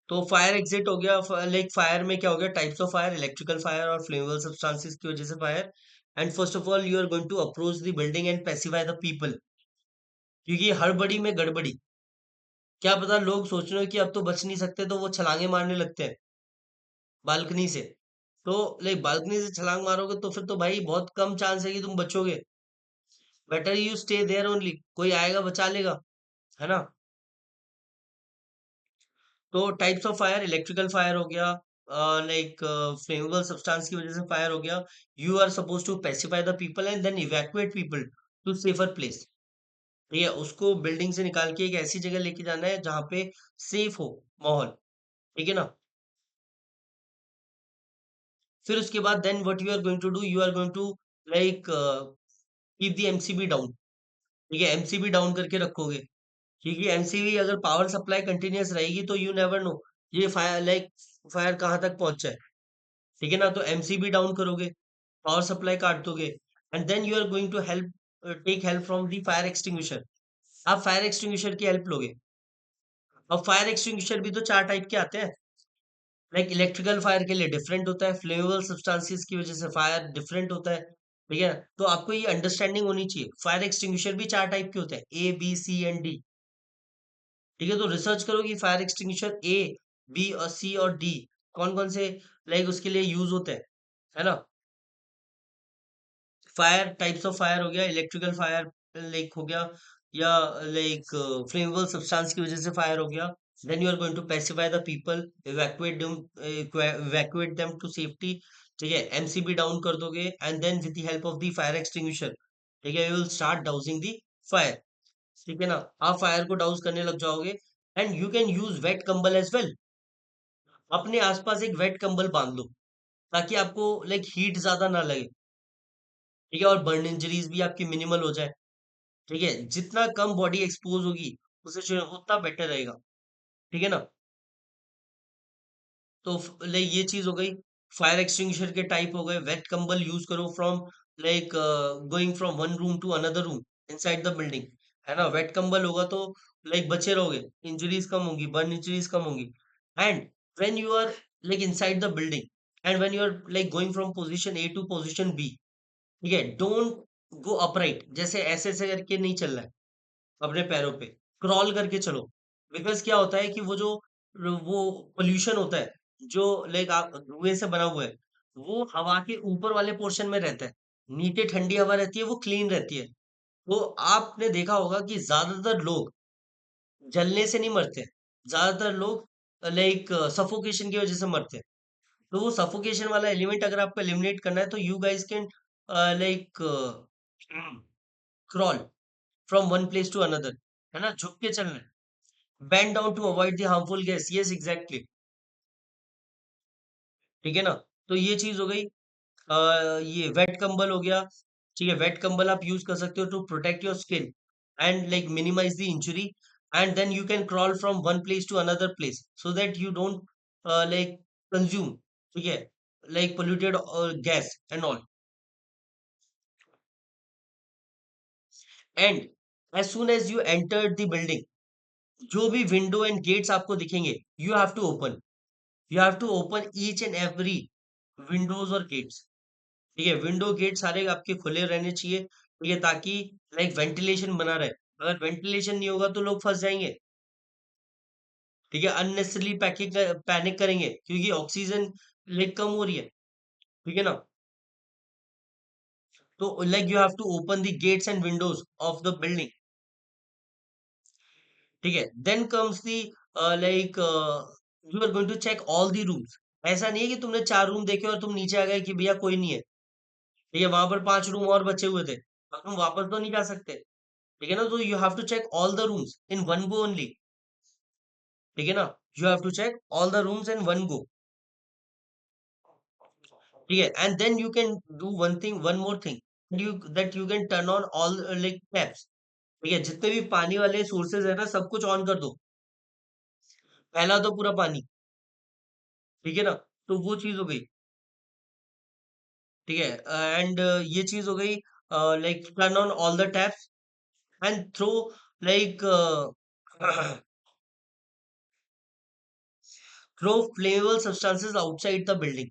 तो फायर एग्जिट हो गया, लाइक फायर में क्या हो गया, types of fire, electrical fire और फ्लेमेबल सब्सटेंसेस की वजह से fire. And first of all you are going to approach the building and pacify the people, क्योंकि हड़बड़ी में गड़बड़ी, क्या पता लोग सोच रहे हो कि अब तो बच नहीं सकते तो वो छलांगे मारने लगते हैं बालकनी से। तो लाइक बालकनी से छलांग मारोगे तो फिर तो भाई बहुत कम चांस है कि तुम बचोगे। Better you stay there only, कोई आएगा बचा लेगा, है ना। तो types of fire, electrical fire हो गया, लाइक फ्लेमेबल सब्सटेंस की वजह से फायर हो गया। You are suppose to pacify the people and then evacuate people to safer place. ठीक है, उसको बिल्डिंग से निकाल के एक ऐसी जगह लेके जाना है जहाँ पे सेफ हो माहौल। ठीक है ना, फिर उसके बाद then what you are going to do, you are going to like keep the MCB down. ठीक है, एमसीबी डाउन करके रखोगे, क्योंकि एमसीबी अगर पावर सप्लाई कंटिन्यूअस रहेगी तो यू नेवर नो ये फायर लाइक फायर कहाँ तक पहुंच जाए। ठीक है ना, तो एमसीबी डाउन करोगे, पावर सप्लाई काट दोगे, and then you are going to help take help from the fire extinguisher. आप फायर एक्सटिंग्विशर की हेल्प लोगे। अब फायर एक्सटिंग्विशर भी तो चार टाइप के आते हैं, लाइक इलेक्ट्रिकल फायर के लिए डिफरेंट होता है, फ्लेमेबल सब्सटेंसेस की वजह से फायर डिफरेंट होता है। ठीक है, तो आपको ये अंडरस्टैंडिंग होनी चाहिए, फायर एक्सटिंग्विशर भी चार टाइप के होते हैं, A B C and D. ठीक है, तो रिसर्च करो कि फायर एक्सटिंग्विशर ए, बी और सी और डी कौन कौन से लाइक उसके लिए यूज होते हैं, है ना। फायर, टाइप्स ऑफ फायर हो गया, इलेक्ट्रिकल फायर लाइक हो गया, या लाइक फ्लेमेबल सब्सटेंस की वजह से फायर हो गया। Then you are going to pacify the people, evacuate them to safety. ठीक है, एमसीबी डाउन कर दोगे and then with the help of the fire extinguisher, ठीक है, you will start dousing the fire. ठीक है ना, आप फायर को डाउस करने लग जाओगे। And you can use wet कंबल एज वेल। अपने आसपास एक वेट कंबल बांध लो ताकि आपको लाइक हीट ज्यादा ना लगे। ठीक है, और बर्न इंजरीज भी आपकी मिनिमल हो जाए। ठीक है, जितना कम बॉडी एक्सपोज होगी उससे जो है उतना बेटर रहेगा। ठीक है ना, तो लाइक ये चीज हो गई, फायर एक्सटिंग्विशर के टाइप हो गए, वेट कंबल यूज करो from like going from one room to another room inside the building, है ना। वेट कंबल होगा तो लाइक बचे रहोगे, इंजरीज कम होंगी, बर्न इंजरीज कम होंगी। And when you are like inside the building and when you are like going from position A to position B, ठीक है, डोंट गो अपराइट, जैसे ऐसे ऐसे करके नहीं चलना है, अपने पैरों पे क्रॉल करके चलो। बिकॉज क्या होता है कि वो पोल्यूशन होता है जो लाइक आप धुएं से बना हुआ है, वो हवा के ऊपर वाले पोर्शन में रहता है। नीचे ठंडी हवा रहती है, वो क्लीन रहती है। तो आपने देखा होगा कि ज्यादातर लोग जलने से नहीं मरते, ज्यादातर लोग लाइक सफोकेशन की वजह से मरते हैं। तो वो सफोकेशन वाला एलिमेंट अगर आपको एलिमिनेट करना है तो you guys can like crawl from one place to another, है ना, झुक के चलना है, bend down to avoid the harmful gas, yes exactly, ठीक है ना। तो ये चीज हो गई। ये वेट कंबल हो गया, ठीक है, वेट कंबल आप यूज कर सकते हो to protect your skin and like minimise the injury, and then you can crawl from one place to another place so that you don't like consume, ठीक है, like polluted gas and all. And as soon as you enter the building, जो भी window and gates आपको दिखेंगे, you have to open, you have to open each and every windows और gates, ठीक है, window gate सारे आपके खुले रहने चाहिए, ठीक है, ताकि लाइक वेंटिलेशन बना रहे। अगर वेंटिलेशन नहीं होगा तो लोग फंस जाएंगे, ठीक है, अननेसेसरली पैकिंग पैनिक करेंगे क्योंकि ऑक्सीजन लाइक कम हो रही है, ठीक है ना। तो like you have to open the gates and windows of the building, ठीक है, then comes the like you are going to check all the rooms. ऐसा नहीं है कि तुमने 4 रूम देखे और तुम नीचे आ गए कि भैया कोई नहीं है, ठीक है, वहां पर 5 रूम और बचे हुए थे, अब तुम वापस तो नहीं जा सकते, ठीक है ना। तो you have to check all the rooms in one go only, ठीक है ना, you have to check all the rooms in one go, ठीक है, and then you can do one thing, one more thing, you can turn on all like taps, ठीक है, जितने भी पानी वाले सोर्सेज है ना सब कुछ ऑन कर दो, फैला दो पूरा पानी, ठीक है ना। तो वो चीज हो गई, ठीक है, एंड ये चीज हो गई, like turn on all the taps and throw like throw flammable substances outside the building,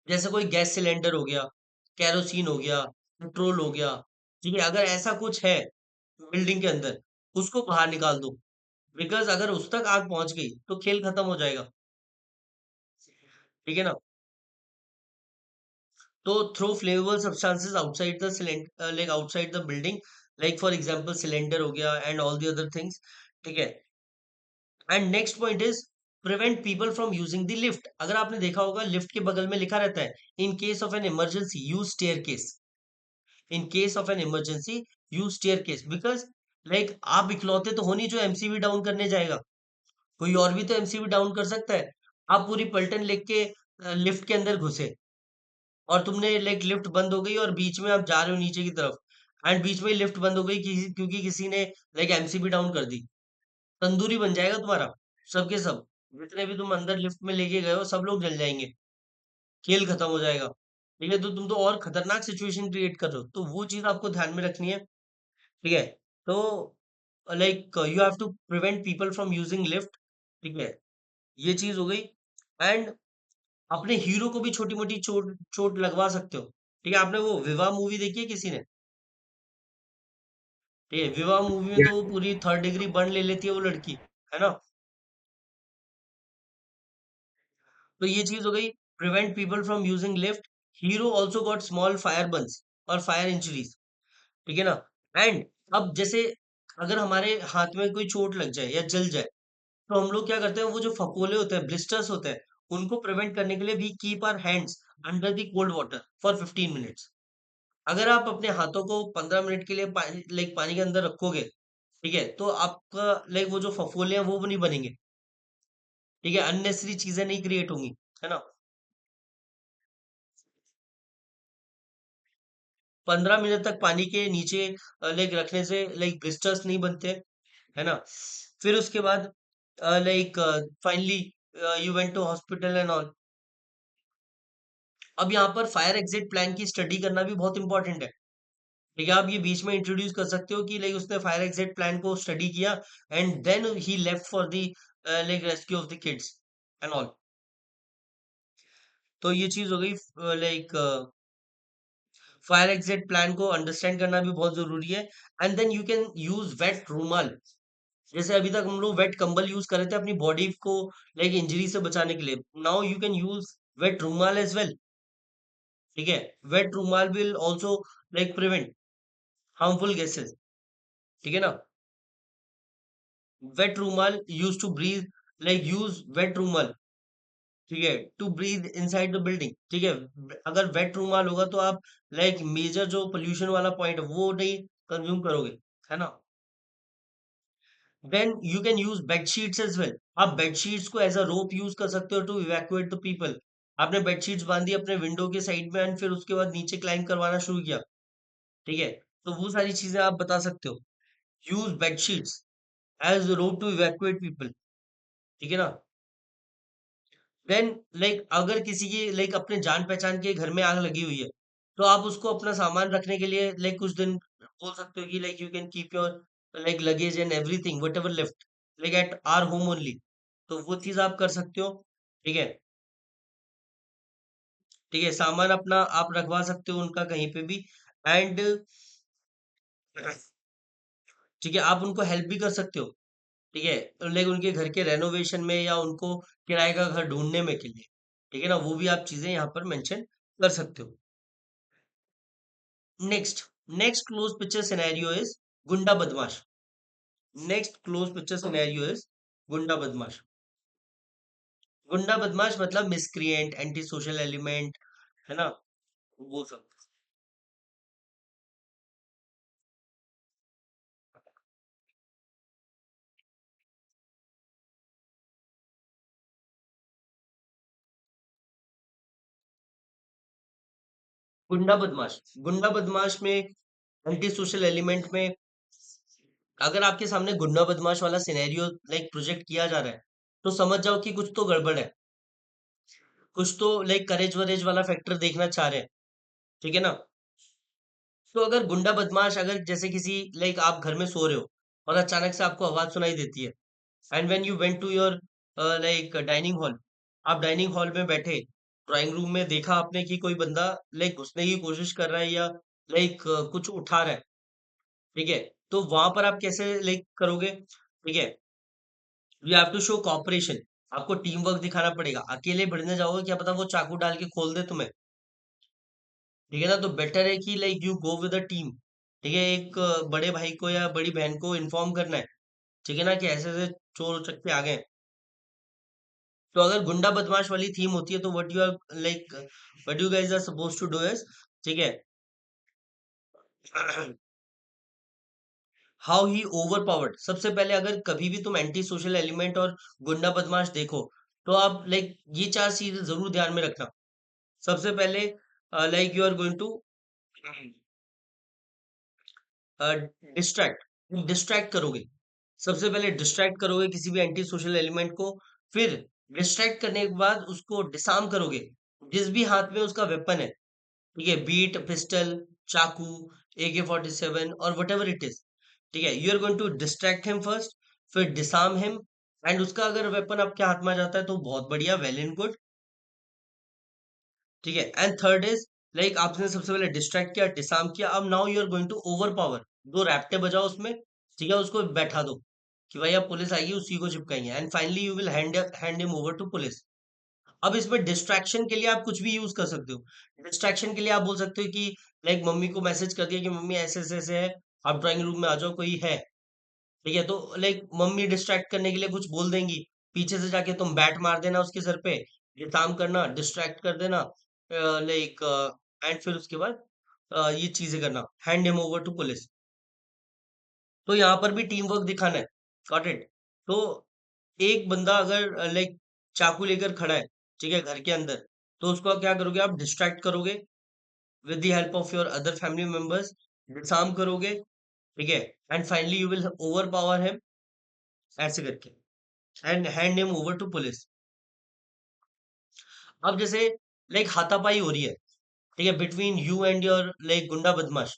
जैसे कोई गैस सिलेंडर हो गया, केरोसिन हो गया, पेट्रोल हो गया, ठीक है, अगर ऐसा कुछ है बिल्डिंग के अंदर, उसको बाहर निकाल दो, बिकॉज अगर उस तक आग पहुंच गई तो खेल खत्म हो जाएगा, ठीक है ना। तो throw flammable substances outside the cylinder, like outside the building, like for example cylinder हो गया and all the other things, ठीक है। And next point is prevent people from using the lift. अगर आपने देखा होगा लिफ्ट के बगल में लिखा रहता है in case of an emergency use staircase, in case of an emergency use staircase, because like आप इकलौते तो हो नहीं जो एमसीबी डाउन करने जाएगा, कोई और भी तो एमसीबी डाउन कर सकता है। आप पूरी पलटन लेके लिफ्ट के अंदर घुसे और तुमने लाइक लिफ्ट बंद हो गई और बीच में आप जा रहे हो नीचे की तरफ, एंड बीच में ही लिफ्ट बंद हो गई क्योंकि किसी ने लाइक एमसीबी डाउन कर दी, तंदूरी बन जाएगा तुम्हारा, सबके सब, जितने भी तुम अंदर लिफ्ट में लेके गए हो सब लोग जल जाएंगे, खेल खत्म हो जाएगा, ठीक है, तो तुम तो और खतरनाक सिचुएशन क्रिएट कर रहे हो, तो वो चीज आपको ध्यान में रखनी है, ठीक है। तो like you have to prevent people from using lift, ठीक है, ये चीज हो गई। एंड अपने हीरो को भी छोटी मोटी चोट चोट लगवा सकते हो, ठीक है, आपने वो विवाह मूवी देखी है किसी ने, ठीक है, विवाह मूवी में तो वो पूरी 3rd डिग्री बर्न ले लेती है वो लड़की, है ना। तो ये चीज हो गई, prevent people from using lift, hero also got small fire Burns और फायर इंजरीज, ठीक है ना। एंड अब जैसे अगर हमारे हाथ में कोई चोट लग जाए या जल जाए, तो हम लोग क्या करते हैं, वो जो फफोले होते हैं, ब्लिस्टर्स होते हैं, उनको प्रिवेंट करने के लिए भी keep our hands under the cold water for 15 minutes. अगर आप अपने हाथों को 15 मिनट के लिए लाइक पानी के अंदर रखोगे, ठीक है, तो आपका लाइक वो जो फफोले हैं वो नहीं बनेंगे, ठीक है, अननेसेसरी चीजें नहीं क्रिएट होंगी, है ना। 15 मिनट तक पानी के नीचे लाइक रखने से लाइक ब्लिस्टर्स नहीं बनते, है ना। फिर उसके बाद like finally you went to hospital and all. अब यहाँ पर फायर एग्जिट प्लान की स्टडी करना भी बहुत इंपॉर्टेंट है, ठीक है, आप ये बीच में इंट्रोड्यूस कर सकते हो कि लाइक उसने फायर एग्जिट प्लान को स्टडी किया and then he left for the like rescue of the kids and all. तो ये चीज हो गई, लाइक फायर एग्जिट प्लान को अंडरस्टैंड करना भी बहुत जरूरी है। And then you can use wet रूमाल, जैसे अभी तक हम लोग वेट कंबल यूज कर रहे थे अपनी बॉडी को लाइक इंजरी से बचाने के लिए, now you can use wet रूमाल एज वेल, ठीक है, वेट रूमाल will also like prevent, harmful gases, ठीक है ना। वेट रूमाल use to breathe, like use wet रूमाल, ठीक है, to breathe inside the building, ठीक है। अगर वेट रूमाल होगा तो आप लाइक मेजर जो पोल्यूशन वाला पॉइंट है वो नहीं कंज्यूम करोगे, है ना। Then you can use bed sheets as well. आप बेड शीट्स को एज अ रोप यूज कर सकते हो टू इवैक्यूएट द पीपल। आपने बेड शीट्स बांधी अपने विंडो के साइड में एंड फिर उसके बाद नीचे क्लाइंब करवाना शुरू किया, ठीक है, तो वो सारी चीजें आप बता सकते हो। Use bed sheets as rope to evacuate people, ठीक है ना। देन लाइक अगर किसी की लाइक अपने जान पहचान के घर में आग लगी हुई है, तो आप उसको अपना सामान रखने के लिए लाइक कुछ दिन बोल सकते हो कि like you can keep your like luggage and everything whatever left like at our home only. तो वो चीज आप कर सकते हो, ठीक है। ठीक है, सामान अपना आप रखवा सकते हो उनका कहीं पे भी। एंड ठीक है, आप उनको हेल्प भी कर सकते हो, ठीक है, लाइक उनके घर के रेनोवेशन में या उनको किराए का घर ढूंढने में के लिए, ठीक है ना, वो भी आप चीजें यहाँ पर मेंशन कर सकते हो। Next, next close picture scenario is गुंडा बदमाश। Next close picture scenario is गुंडा बदमाश। गुंडा बदमाश मतलब मिसक्रिएंट, एंटी सोशल एलिमेंट, है ना, वो सब। गुंडा बदमाश में एंटी सोशल एलिमेंट में अगर आपके सामने गुंडा बदमाश वाला सिनेरियो लाइक प्रोजेक्ट किया जा रहा है, तो समझ जाओ कि कुछ तो गड़बड़ है, कुछ तो लाइक करेज वरेज वाला फैक्टर देखना चाह रहे हैं, ठीक है ना। तो अगर गुंडा बदमाश अगर जैसे किसी लाइक आप घर में सो रहे हो और अचानक से आपको आवाज सुनाई देती है and when you went to your like dining hall, आप डाइनिंग हॉल में बैठे, ड्राइंग रूम में देखा आपने कि कोई बंदा लाइक घुसने की कोशिश कर रहा है या लाइक कुछ उठा रहा है, ठीक है, तो वहां पर आप कैसे लाइक करोगे, ठीक है। You have to show cooperation, आपको टीम वर्क दिखाना पड़ेगा, अकेले भिड़ने जाओगे क्या पता वो चाकू डाल के खोल दे तुम्हें, ठीक है ना। तो बेटर है कि like you go with a team, ठीक है, एक बड़े भाई को या बड़ी बहन को इन्फॉर्म करना है, ठीक है ना, कि ऐसे ऐसे चोर उचक्के आ गए। तो अगर गुंडा बदमाश वाली थीम होती है तो what you are like what you guys are suppose to do is, ठीक है, हाउ ही ओवर पावर्ड। सबसे पहले अगर कभी भी तुम एंटी सोशल एलिमेंट और गुंडा बदमाश देखो, तो आप लाइक ये चार चीजें जरूर ध्यान में रखना। सबसे पहले like you are going to distract, distract करोगे। सबसे पहले डिस्ट्रैक्ट करोगे किसी भी एंटी सोशल एलिमेंट को, फिर डिस्ट्रैक्ट करने के बाद उसको डिसआर्म करोगे, जिस भी हाथ में उसका वेपन है, ठीक है, बीट पिस्टल, चाकू, AK-47 और वट एवर इट इज, ठीक है, you are going to distract him first, फिर डिसआर्म हिम, एंड उसका अगर वेपन आपके हाथ में आ जाता है तो बहुत बढ़िया, वेल एंड गुड, ठीक है। एंड थर्ड इज लाइक आपने सबसे पहले डिस्ट्रैक्ट किया, डिसआर्म किया, अब now you are going to overpower, दो रैप्टे बजाओ उसमें, ठीक है, उसको बैठा दो कि भाई अब पुलिस आएगी उसी को चिपकाएंगे, and finally you will hand him over to police. अब इसमें डिस्ट्रैक्शन के लिए आप कुछ भी यूज कर सकते हो। डिस्ट्रैक्शन के लिए आप बोल सकते हो कि लाइक मम्मी को मैसेज कर दिया कि मम्मी ऐसे ऐसे ऐसे है, आप ड्राइंग रूम में आ जाओ, कोई है, ठीक है, तो लाइक मम्मी डिस्ट्रैक्ट करने के लिए कुछ बोल देंगी, पीछे से जाके तुम बैट मार देना उसके सर पे, ये काम करना, डिस्ट्रैक्ट कर देना, लाइक एंड फिर उसके बाद ये चीजें करना, hand him over to police. तो यहाँ पर भी टीम वर्क दिखाना है, गॉट इट। तो एक बंदा अगर लाइक चाकू लेकर खड़ा है, ठीक है, घर के अंदर, तो उसको क्या करोगे, आप डिस्ट्रैक्ट करोगे with the help of your other family members, disarm करोगे, ठीक है, and finally you will overpower him, ऐसे करके, and hand him over to police. अब जैसे लाइक हाथापाई हो रही है, ठीक है, between you and your like goonda बदमाश,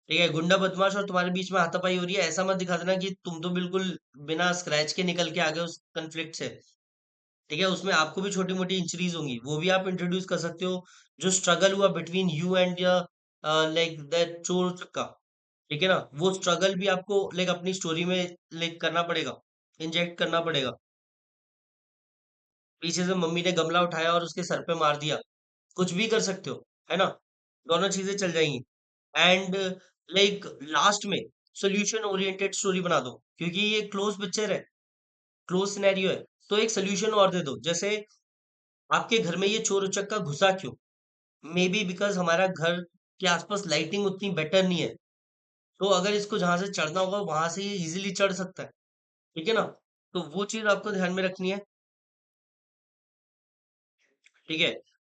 ठीक है, गुंडा बदमाश और तुम्हारे बीच में हाथापाई हो रही है, ऐसा मत दिखा देना कि तुम तो बिल्कुल बिना स्क्रैच के निकल के आ गए उस कन्फ्लिक्ट से, ठीक है, उसमें आपको भी छोटी मोटी इंजरीज होंगी, वो भी आप इंट्रोड्यूस कर सकते हो, जो स्ट्रगल हुआ between you and like that चोर चक्का, ठीक है ना, वो स्ट्रगल भी आपको लाइक अपनी स्टोरी में लाइक करना पड़ेगा, इंजेक्ट करना पड़ेगा। पीछे से मम्मी ने गमला उठाया और उसके सर पे मार दिया, कुछ भी कर सकते हो, है ना, दोनों चीजें चल जाएंगी। एंड लाइक लास्ट में सोल्यूशन ओरिएंटेड स्टोरी बना दो, क्योंकि ये क्लोज पिक्चर है, क्लोज सिनेरियो है। तो एक सोल्यूशन और दे दो, जैसे आपके घर में ये चोर उचक्का घुसा क्यों? मे बी बिकॉज हमारा घर के आसपास लाइटिंग उतनी बेटर नहीं है, तो अगर इसको जहां से चढ़ना होगा वहां से ये इजीली चढ़ सकता है। ठीक है ना? तो वो चीज आपको ध्यान में रखनी है। ठीक है?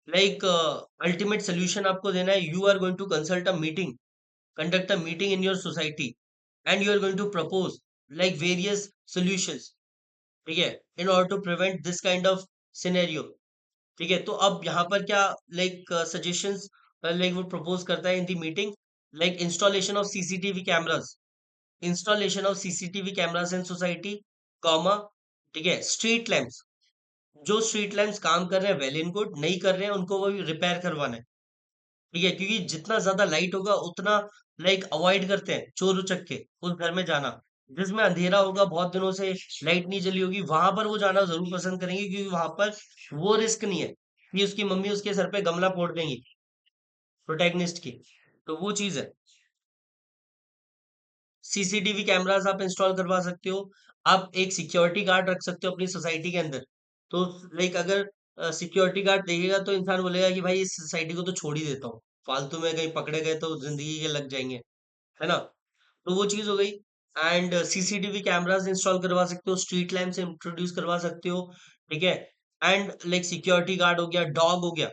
लाइक अल्टीमेट सोल्यूशन आपको देना है, you are going to consult a meeting, conduct a meeting in your society, and you are going to propose like various solutions, ठीक है, in order to prevent this kind of scenario। ठीक है, तो अब यहाँ पर क्या लाइक सजेशंस लाइक वो प्रपोज करता है in the meeting, like installation of CCTV cameras, installation of CCTV cameras in society, comma, ठीक है, स्ट्रीट लैंप्स, जो स्ट्रीट लैंप्स काम कर रहे हैं वेल एंड गुड, नहीं कर रहे हैं उनको वो रिपेयर करवाना है। ठीक है, क्योंकि जितना ज्यादा लाइट होगा उतना लाइक अवॉइड करते हैं चोर उचक्के उस घर में जाना। जिसमें अंधेरा होगा, बहुत दिनों से लाइट नहीं जली होगी, वहां पर वो जाना जरूर पसंद करेंगे, क्योंकि वहां पर वो रिस्क नहीं है कि उसकी मम्मी उसके सर पे गमला फोड़ देंगी प्रोटैगनिस्ट की। तो वो चीज है। सीसीटीवी कैमरास आप इंस्टॉल करवा सकते हो। आप एक सिक्योरिटी गार्ड रख सकते हो अपनी सोसाइटी के अंदर। तो लाइक अगर सिक्योरिटी गार्ड देखेगा तो इंसान बोलेगा कि भाई इस सोसाइटी को तो छोड़ ही देता हूँ, फालतू में कहीं पकड़े गए तो जिंदगी के लग जाएंगे, है ना? तो वो चीज हो गई। एंड सीसीटीवी कैमरास इंस्टॉल करवा सकते हो, स्ट्रीट लैंप्स इंट्रोड्यूस करवा सकते हो। ठीक है, एंड लाइक सिक्योरिटी गार्ड हो गया, डॉग हो गया,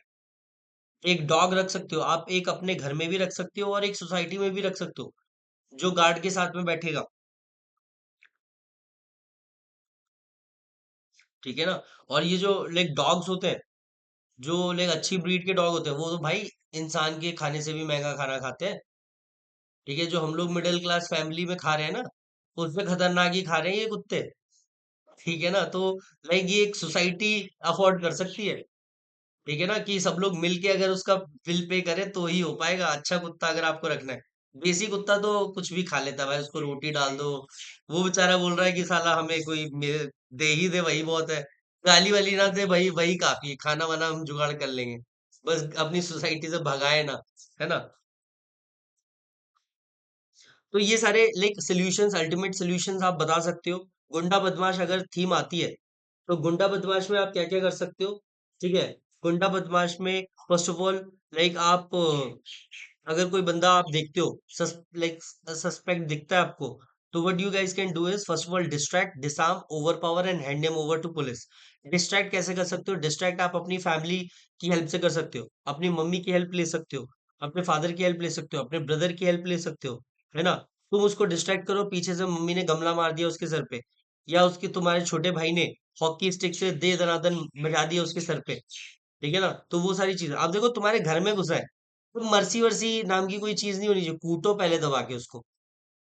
एक डॉग रख सकते हो आप, एक अपने घर में भी रख सकते हो और एक सोसाइटी में भी रख सकते हो, जो गार्ड के साथ में बैठेगा। ठीक है ना? और ये जो लाइक डॉग्स होते हैं, जो लाइक अच्छी ब्रीड के डॉग होते हैं, वो तो भाई इंसान के खाने से भी महंगा खाना खाते हैं। ठीक है, जो हम लोग मिडिल क्लास फैमिली में खा रहे हैं ना, उससे खतरनाक ही खा रहे हैं ये कुत्ते। ठीक है ना? तो लाइक ये एक सोसाइटी अफोर्ड कर सकती है। ठीक है ना, कि सब लोग मिलके अगर उसका बिल पे करें तो ही हो पाएगा। अच्छा कुत्ता अगर आपको रखना है, देसी कुत्ता तो कुछ भी खा लेता है भाई, उसको रोटी डाल दो, वो बेचारा बोल रहा है कि साला हमें कोई दे ही दे वही बहुत है, गाली वाली ना दे, वही वही काफी है, खाना वाना हम जुगाड़ कर लेंगे, बस अपनी सोसाइटी से भगाए ना, है ना? तो ये सारे लाइक सॉल्यूशंस, अल्टीमेट सॉल्यूशंस आप बता सकते हो। गुंडा बदमाश अगर थीम आती है, तो गुंडा बदमाश में आप क्या क्या कर सकते हो? ठीक है, गुंडा बदमाश में फर्स्ट ऑफ ऑल लाइक आप अगर कोई बंदा आप देखते हो, लाइक सस्पेक्ट दिखता है आपको, तो what you guys can do is first of all distract, disarm, overpower and hand him over to police. Distract कैसे कर सकते हो? डिस्ट्रैक्ट आप अपनी फैमिली की हेल्प से कर सकते हो, अपनी मम्मी की हेल्प ले सकते हो, अपने फादर की हेल्प ले सकते हो, अपने ब्रदर की हेल्प ले सकते हो, है ना? तुम उसको डिस्ट्रैक्ट करो, पीछे से मम्मी ने गमला मार दिया उसके सर पे, या उसके तुम्हारे छोटे भाई ने हॉकी स्टिक से दे दनादन बजा दिया उसके सर पे। ठीक है ना? तो वो सारी चीजें आप देखो, तुम्हारे घर में घुसा है, तो मर्सी वर्सी नाम की कोई चीज नहीं होनी चाहिए, कूटो पहले दबा के उसको,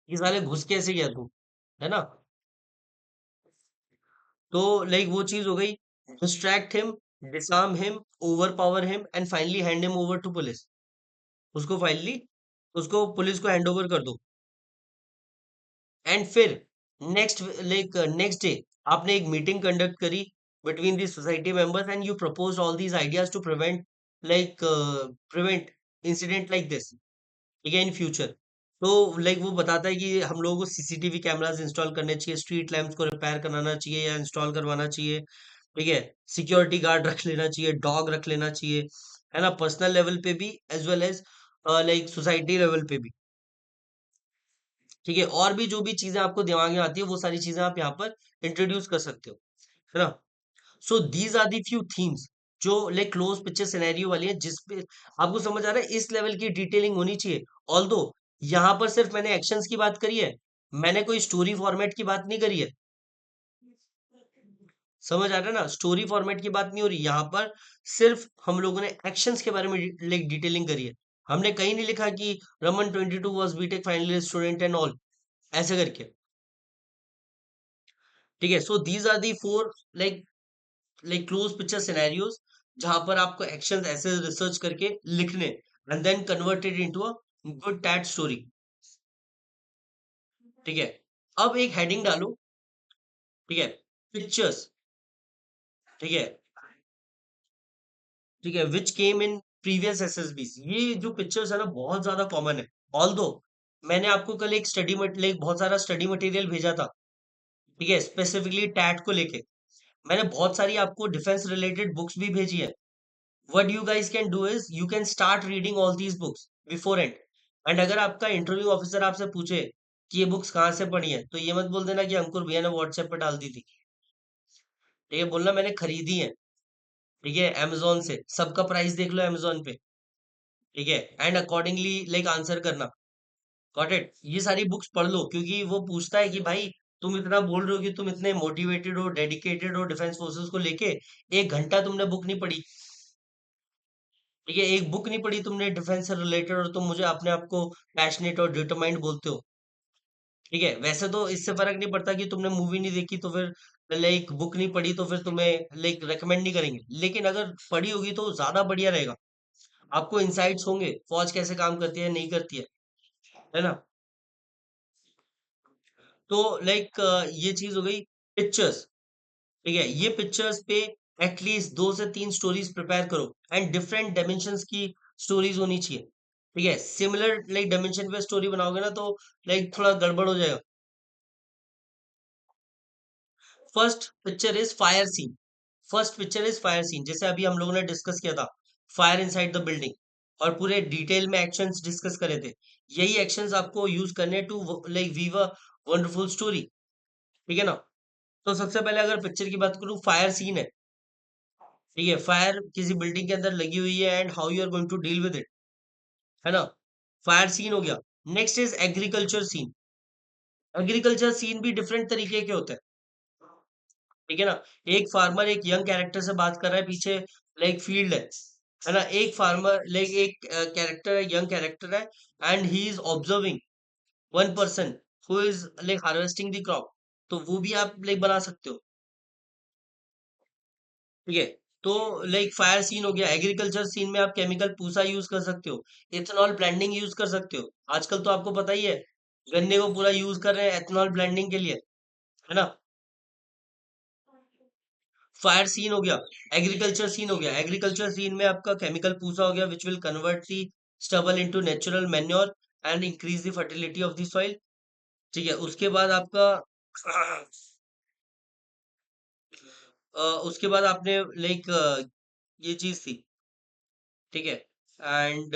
ये साले घुस कैसे गया तू, है ना? तो लाइक वो चीज हो गई, distract him, disarm him, overpower him and finally hand him over to police. उसको फाइनली उसको पुलिस को हैंड ओवर कर दो। एंड फिर नेक्स्ट डे आपने एक मीटिंग कंडक्ट करी between the society members, and you propose all these ideas to prevent incident like this. ठीक है, इन फ्यूचर। तो लाइक वो बताता है कि हम लोगों को सीसीटीवी कैमरास इंस्टॉल करने चाहिए, स्ट्रीट लैंप्स को रिपेयर कराना चाहिए या इंस्टॉल करवाना चाहिए। ठीक है, सिक्योरिटी गार्ड रख लेना चाहिए, डॉग रख लेना चाहिए, है ना, पर्सनल लेवल पे भी as well as like society level पे भी। ठीक है, और भी जो भी चीजें आपको दिमाग में आती है वो सारी चीजें आप यहाँ पर इंट्रोड्यूस कर सकते हो, है ना? So these are the few themes जो लाइक क्लोज पिक्चर सिनेरियो वाली है, जिसपे आपको समझ आ रहा है इस लेवल की डिटेलिंग होनी चाहिए। ऑल्दो यहाँ पर सिर्फ मैंने एक्शंस की बात करी है, मैंने कोई स्टोरी फॉर्मेट की बात नहीं करी है। समझ आ रहा है ना? स्टोरी फॉर्मेट की बात नहीं हो रही यहाँ पर, सिर्फ हम लोगों ने एक्शंस के बारे में लाइक डिटेलिंग करी है। हमने कहीं नहीं लिखा कि Raman 22 was BTech finalist student and all, ऐसे करके। ठीक है, so these are the four like like close picture scenarios, जहां पर आपको एक्शंस ऐसे रिसर्च करके लिखने, and then converted into a good tight story. ठीक है, अब एक हेडिंग डालो। ठीक है, पिक्चर्स। ठीक है, ठीक है, विच केम इन प्रीवियस एसएसबीस। ये जो पिक्चर्स है ना बहुत ज्यादा कॉमन है, ऑल्दो मैंने आपको कल एक लाइक बहुत सारा स्टडी मटेरियल भेजा था, ठीक है, स्पेसिफिकली टैट को लेके। मैंने बहुत सारी आपको डिफेंस रिलेटेड बुक्स भी भेजी है। What you guys can do is you can start reading all these books before and. And अगर आपका इंटरव्यू ऑफिसर आपसे पूछे कि ये बुक्स कहाँ से पढ़ी है, तो ये मत बोल देना कि अंकुर भैया ने व्हाट्सएप पर डाल दी थी। ठीक है, बोलना मैंने खरीदी है, ठीक है, अमेजोन से। सबका प्राइस देख लो अमेजोन पे, ठीक है, एंड अकॉर्डिंगली लाइक आंसर करना। Got it? ये सारी बुक्स पढ़ लो, क्योंकि वो पूछता है कि भाई तुम इतना बोल रहे हो कि तुम इतने मोटिवेटेड हो, डेडिकेटेड हो डिफेंस फोर्सेस को लेके, 1 घंटा तुमने बुक नहीं पढ़ी, ठीक है, एक बुक नहीं पढ़ी तुमने डिफेंस से रिलेटेड, और तुम मुझे अपने आप को पैशनेट और डिटरमाइंड बोलते हो। ठीक है, वैसे तो इससे फर्क नहीं पड़ता कि तुमने मूवी नहीं देखी तो फिर, लाइक बुक नहीं पढ़ी तो फिर तुम्हें लाइक रेकमेंड नहीं करेंगे, लेकिन अगर पढ़ी होगी तो ज्यादा बढ़िया रहेगा। आपको इंसाइट्स होंगे फौज कैसे काम करती है, नहीं करती है ना? तो लाइक ये चीज हो गई पिक्चर्स। ठीक है, ये पिक्चर्स पे एटलीस्ट 2 से 3 स्टोरीज प्रिपेयर करो, एंड डिफरेंट डायमेंशंस की स्टोरीज होनी चाहिए। ठीक है, सिमिलर लाइक डायमेंशन पे स्टोरी बनाओगे ना तो लाइक थोड़ा गड़बड़ हो जाएगा। First picture is fire scene. First picture is fire scene, जैसे अभी हम लोगों ने डिस्कस किया था, फायर इनसाइड द बिल्डिंग, और पूरे डिटेल में एक्शंस डिस्कस करे थे। यही एक्शंस आपको यूज करने to like weave a wonderful story. ठीक है ना? तो सबसे पहले अगर पिक्चर की बात करूं, फायर सीन है, ठीक है, फायर किसी बिल्डिंग के अंदर लगी हुई है, and how you are going to deal with it, है ना? फायर सीन हो गया। Next is agriculture scene. Agriculture scene भी डिफरेंट तरीके के होते हैं, ठीक है ना? एक फार्मर एक यंग कैरेक्टर से बात कर रहा है, पीछे लाइक फील्ड है ना? एक फार्मर लाइक एक कैरेक्टर है, यंग कैरेक्टर है, and he is observing one person who is like harvesting the crop. तो वो भी आप लाइक बना सकते हो, ठीक है? तो लाइक फायर सीन हो गया। एग्रीकल्चर सीन में आप केमिकल पूसा यूज कर सकते हो, इथेनॉल ब्लेंडिंग यूज कर सकते हो। आजकल तो आपको पता ही है, गन्ने को पूरा यूज कर रहे हैं एथेनॉल ब्लेंडिंग के लिए, है ना? फायर सीन हो गया। एग्रीकल्चर सीन हो गया। एग्रीकल्चर सीन में आपका केमिकल पूसा हो गया, which will convert the stubble into natural manure and increase the fertility of the soil. ठीक है, उसके बाद आपका उसके बाद आपने लाइक ये चीज थी, ठीक है, एंड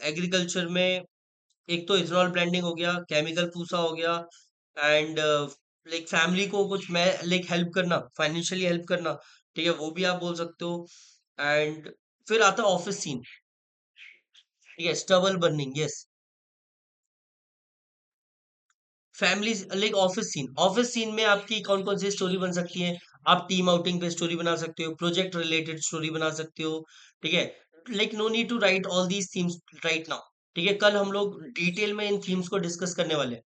एग्रीकल्चर में एक तो इथेनॉल ब्लेंडिंग हो गया, केमिकल पूसा हो गया, एंड लाइक फैमिली को कुछ मैं लाइक हेल्प करना, फाइनेंशियली हेल्प करना, ठीक है, वो भी आप बोल सकते हो। एंड फिर आता है ऑफिस सीन, ठीक है, stubble burning, yes. Family like office scene, office scene में आपकी कौन कौन सी स्टोरी बन सकती है? आप टीम आउटिंग पे स्टोरी बना सकते हो, प्रोजेक्ट रिलेटेड स्टोरी बना सकते हो, ठीक है, like no need to write all these themes right now. ठीक है, कल हम लोग डिटेल में इन थीम्स को डिस्कस करने वाले हैं,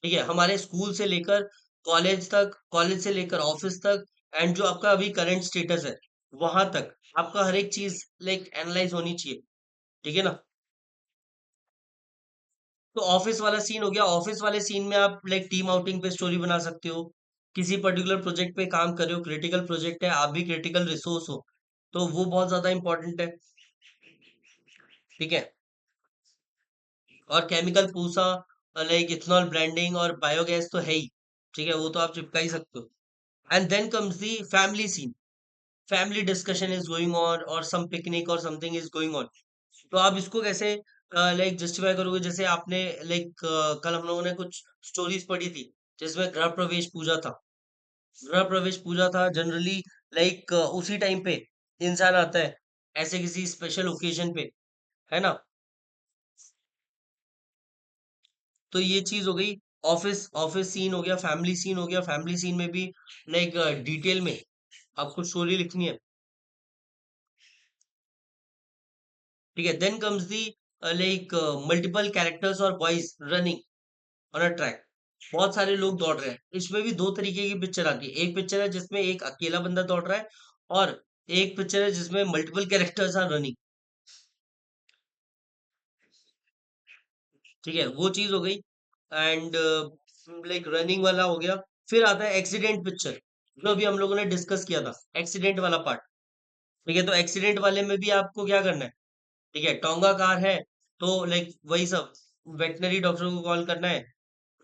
ठीक है, हमारे स्कूल से लेकर कॉलेज तक, कॉलेज से लेकर ऑफिस तक, एंड जो आपका अभी करंट स्टेटस है वहां तक आपका हर एक चीज लाइक एनालाइज होनी चाहिए, ठीक है ना? तो ऑफिस वाला सीन हो गया। ऑफिस वाले सीन में आप लाइक टीम आउटिंग पे स्टोरी बना सकते हो, किसी पर्टिकुलर प्रोजेक्ट पे काम कर रहे हो, क्रिटिकल प्रोजेक्ट है, आप भी क्रिटिकल रिसोर्स हो, तो वो बहुत ज्यादा इंपॉर्टेंट है, ठीक है। और chemical Pusa like ethanol branding और बायोगैस तो है ही, ठीक है, वो तो आप चिपका ही सकते हो। And then comes the family scene. Family discussion is going on, और सम पिकनिक और समथिंग इज गोइंग ऑन। तो आप इसको कैसे लाइक जस्टिफाई करोगे? जैसे आपने लाइक कल हम लोगों ने कुछ स्टोरीज पढ़ी थी जिसमें गृह प्रवेश पूजा था। गृह प्रवेश पूजा था जनरली लाइक उसी टाइम पे इंसान आता है, ऐसे किसी स्पेशल ओकेजन पे, है ना? तो ये चीज हो गई। ऑफिस ऑफिस सीन हो गया, फैमिली सीन हो गया। फैमिली सीन में भी लाइक डिटेल में आपको स्टोरी लिखनी है, ठीक है। Then comes the like multiple characters और boys running on a track. बहुत सारे लोग दौड़ रहे हैं। इसमें भी 2 तरीके की पिक्चर आती है। एक पिक्चर है जिसमें एक अकेला बंदा दौड़ रहा है, और एक पिक्चर है जिसमें मल्टीपल कैरेक्टर्स आर रनिंग, ठीक है, वो चीज हो गई। एंड लाइक रनिंग वाला हो गया। फिर आता है एक्सीडेंट पिक्चर, जो अभी हम लोगों ने डिस्कस किया था, एक्सीडेंट वाला पार्ट, ठीक है। तो एक्सीडेंट वाले में भी आपको क्या करना है? ठीक है, टोंगा कार है, तो लाइक वही सब, वेटनरी डॉक्टर को कॉल करना है,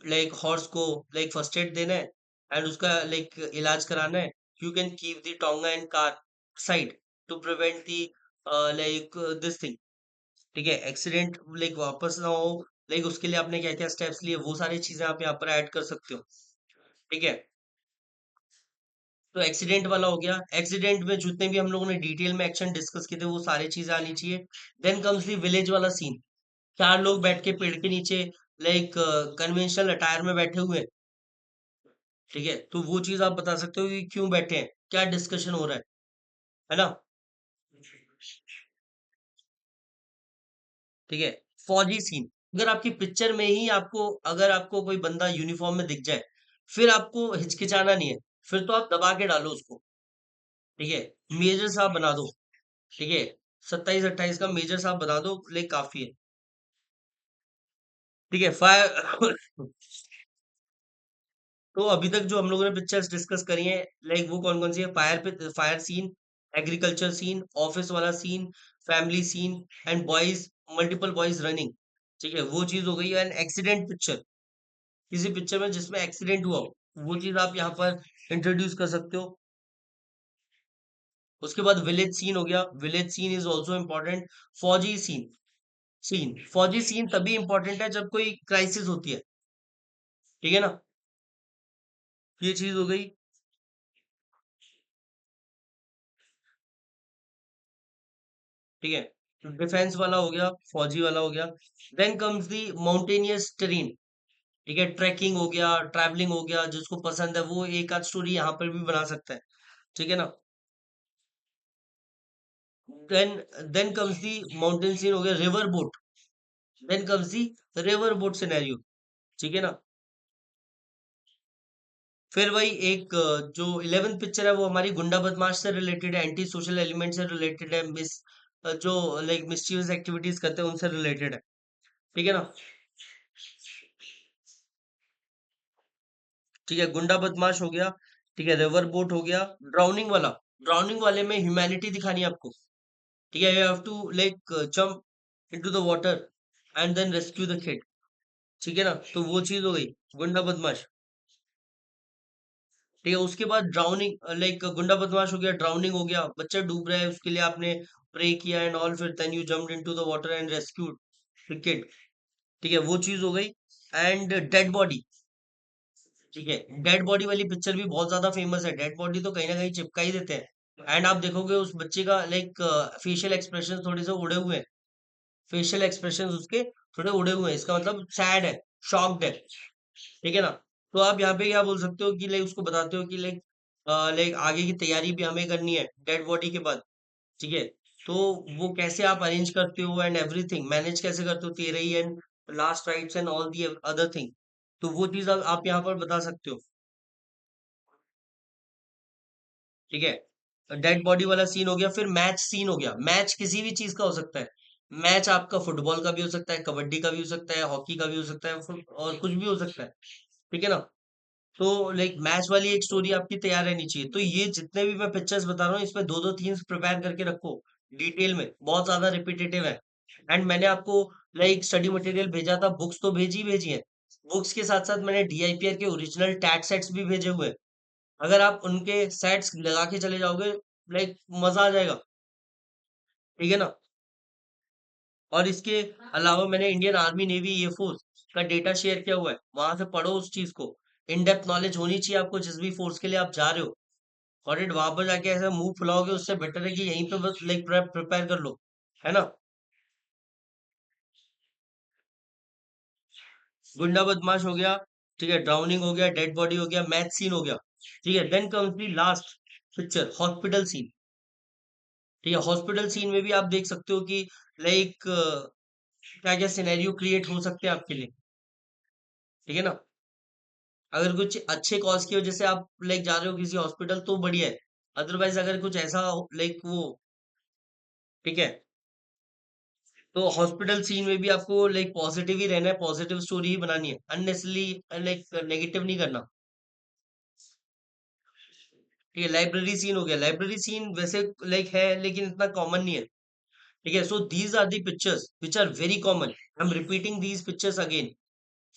लाइक हॉर्स को लाइक फर्स्ट एड देना है एंड उसका लाइक इलाज कराना है। You can keep the tonga and car side to prevent the like this thing. ठीक है, एक्सीडेंट लाइक वापस ना हो, लाइक उसके लिए आपने क्या क्या स्टेप्स लिए, वो सारी चीजें आप यहाँ पर ऐड कर सकते हो। ठीक है, तो एक्सीडेंट वाला हो गया। एक्सीडेंट में जितने भी हम लोगों ने डिटेल में एक्शन डिस्कस किए थे वो सारी चीजें आनी चाहिए। देन कम्स दी विलेज वाला सीन, चार लोग बैठ के पेड़ के नीचे लाइक कन्वेंशनल अटायर में बैठे हुए हैं। ठीक है, तो वो चीज आप बता सकते हो कि क्यों बैठे हैं, क्या डिस्कशन हो रहा है ना। ठीक है, फौजी सीन, अगर आपकी पिक्चर में ही आपको, अगर आपको कोई बंदा यूनिफॉर्म में दिख जाए, फिर आपको हिचकिचाना नहीं है, फिर तो आप दबा के डालो उसको। ठीक है, मेजर साहब बना दो। ठीक है, 27-28 का मेजर साहब बना दो, लाइक काफी है। ठीक है, फायर तो अभी तक जो हम लोगों ने पिक्चर्स डिस्कस करी हैं, लाइक वो कौन कौन सी है, fire scene, agriculture scene, office वाला scene, family scene and boys, multiple boys running. ठीक है, वो चीज हो गई। एंड एक्सीडेंट पिक्चर, किसी पिक्चर में जिसमें एक्सीडेंट हुआ हो, वो चीज आप यहाँ पर इंट्रोड्यूस कर सकते हो। उसके बाद विलेज सीन हो गया, village scene is also important. फौजी सीन फौजी सीन तभी इंपॉर्टेंट है जब कोई क्राइसिस होती है। ठीक है ना, ये चीज हो गई। ठीक है, डिफेंस वाला हो गया, फौजी वाला हो गया। Then comes the mountainous terrain. ठीक है, ट्रैकिंग हो गया, ट्रैवलिंग हो गया, जिसको पसंद है वो एक आध स्टोरी यहाँ पर भी बना सकता है। ठीक है ना। Then then comes the mountain scene हो गया, river boat. Then comes the river boat scenario. ठीक है ना। फिर वही एक जो 11th पिक्चर है वो हमारी गुंडा बदमाश से रिलेटेड है, एंटी सोशल एलिमेंट से रिलेटेड है, जो लाइक मिस्चीवियस एक्टिविटीज करते हैं उनसे रिलेटेड है। ठीक है ना। ठीक है, गुंडा बदमाश हो गया। ठीक है, रिवर बोट हो गया। ड्राउनिंग वाला, ड्राउनिंग वाले में ह्यूमैनिटी दिखानी है आपको। ठीक है, you have to like jump into the water and then rescue the kid. ठीक है ना, तो वो चीज हो गई गुंडा बदमाश। ठीक है, उसके बाद ड्राउनिंग, लाइक गुंडा बदमाश हो गया, ड्राउनिंग हो गया, बच्चा डूब रहा है, उसके लिए आपने प्रे किया एंड ऑल, फिर then you jumped into the water and rescued the kid. ठीक है, वो चीज हो गई। And dead body. ठीक है, डेड बॉडी वाली पिक्चर भी बहुत ज्यादा फेमस है, डेड बॉडी तो कहीं ना कहीं चिपका ही देते हैं। एंड आप देखोगे उस बच्चे का लाइक फेशियल एक्सप्रेशन थोड़े से उड़े हुए हैं, फेशियल एक्सप्रेशन उसके थोड़े उड़े हुए हैं, इसका मतलब सैड है, शॉक्ड है। ठीक है ना। तो आप यहाँ पे क्या बोल सकते हो कि लाइक उसको बताते हो कि लाइक आगे की तैयारी भी हमें करनी है डेड बॉडी के बाद। ठीक है, तो वो कैसे आप अरेंज करते हो एंड एवरीथिंग मैनेज कैसे करते हो, तेरे ही and last rights and all the other thing, तो वो चीज आप यहाँ पर बता सकते हो। ठीक है, डेड बॉडी वाला सीन हो गया। फिर मैच सीन हो गया, मैच किसी भी चीज का हो सकता है। मैच आपका फुटबॉल का भी हो सकता है, कबड्डी का भी हो सकता है, हॉकी का भी हो सकता है, और कुछ भी हो सकता है। ठीक है ना। तो लाइक मैच वाली एक स्टोरी आपकी तैयार रहनी चाहिए। तो ये जितने भी मैं पिक्चर्स बता रहा हूँ, इसमें दो दो थीम्स प्रिपेयर करके रखो डिटेल में, बहुत ज्यादा रिपीटेटिव है। एंड मैंने आपको लाइक स्टडी मटेरियल भेजा था, बुक्स तो भेजी भेजी है, बुक्स के साथ साथ मैंने डीआईपीआर के ओरिजिनल टैट सेट्स भी भेजे हुए हैं। अगर आप उनके सेट्स लगा के चले जाओगे, लाइक मजा आ जाएगा। ठीक है ना। और इसके अलावा मैंने इंडियन आर्मी नेवी एयरफोर्स का डेटा शेयर किया हुआ है, वहां से पढ़ो उस चीज को। इन डेप्थ नॉलेज होनी चाहिए आपको जिस भी फोर्स के लिए आप जा रहे हो। और इट वहां पर जाके ऐसा मुंह फुलाओगे, उससे बेटर है कि यहीं पे बस लाइक प्रिपेयर कर लो। है ना। गुंडा बदमाश हो गया। ठीक है, ड्राउनिंग हो गया, डेड बॉडी हो गया, मैथ सीन हो गया। ठीक है, then comes the last picture, hospital scene. ठीक है, हॉस्पिटल सीन में भी आप देख सकते हो कि लाइक क्या क्या सिनेरियो क्रिएट हो सकते हैं आपके लिए। ठीक है ना। अगर कुछ अच्छे कॉज की वजह से आप लाइक जा रहे हो किसी हॉस्पिटल तो बढ़िया है। अदरवाइज अगर कुछ ऐसा लाइक वो, ठीक है, तो हॉस्पिटल सीन में भी आपको लाइक पॉजिटिव ही रहना है, पॉजिटिव स्टोरी ही बनानी है, अननेसेसरली लाइक नेगेटिव नहीं करना। ठीक है, लाइब्रेरी सीन हो गया, लाइब्रेरी सीन वैसे लाइक है लेकिन इतना कॉमन नहीं है। ठीक है, so these are the pictures which are very common. I am repeating these pictures again.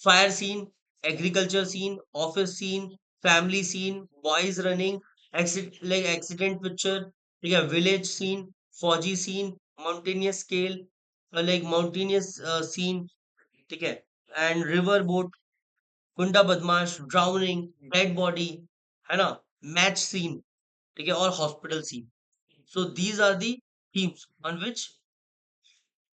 Fire scene, agriculture scene, office scene, family scene, boys running, accident picture. ठीक है, विलेज सीन, फौजी scene, mountainous scale, like mountainous scene. ठीक है, and river boat, गुंडा बदमाश, drowning, dead body, है ना, match scene. ठीक है, और hospital scene. So these are the themes on which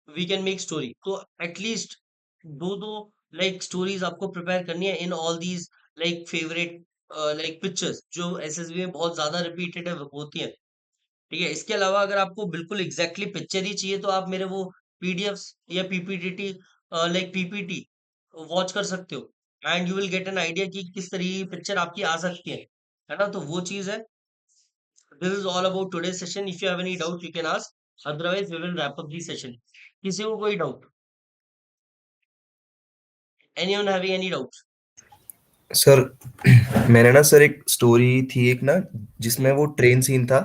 we can make story. तो एटलीस्ट दो लाइक स्टोरीज आपको प्रिपेयर करनी है in all these like favourite like pictures जो एसएसबी में बहुत ज्यादा रिपीटेड होती है. ठीक है, इसके अलावा अगर आपको बिल्कुल एग्जैक्टली पिक्चर ही चाहिए तो आप मेरे वो पीडीएफ्स या पीपीटी लाइक पीपीटी वॉच कर सकते हो and you will get an idea कि किस तरीके की पिक्चर आपकी आ सकती है ना. तो वो चीज है. This is all about today's session. If you have any doubt, you can ask. Otherwise, we will wrap up the session. किसी को कोई doubt? Anyone having any doubts? Sir मैंने ना सर एक स्टोरी थी एक ना जिसमें हम्म. वो ट्रेन सीन था।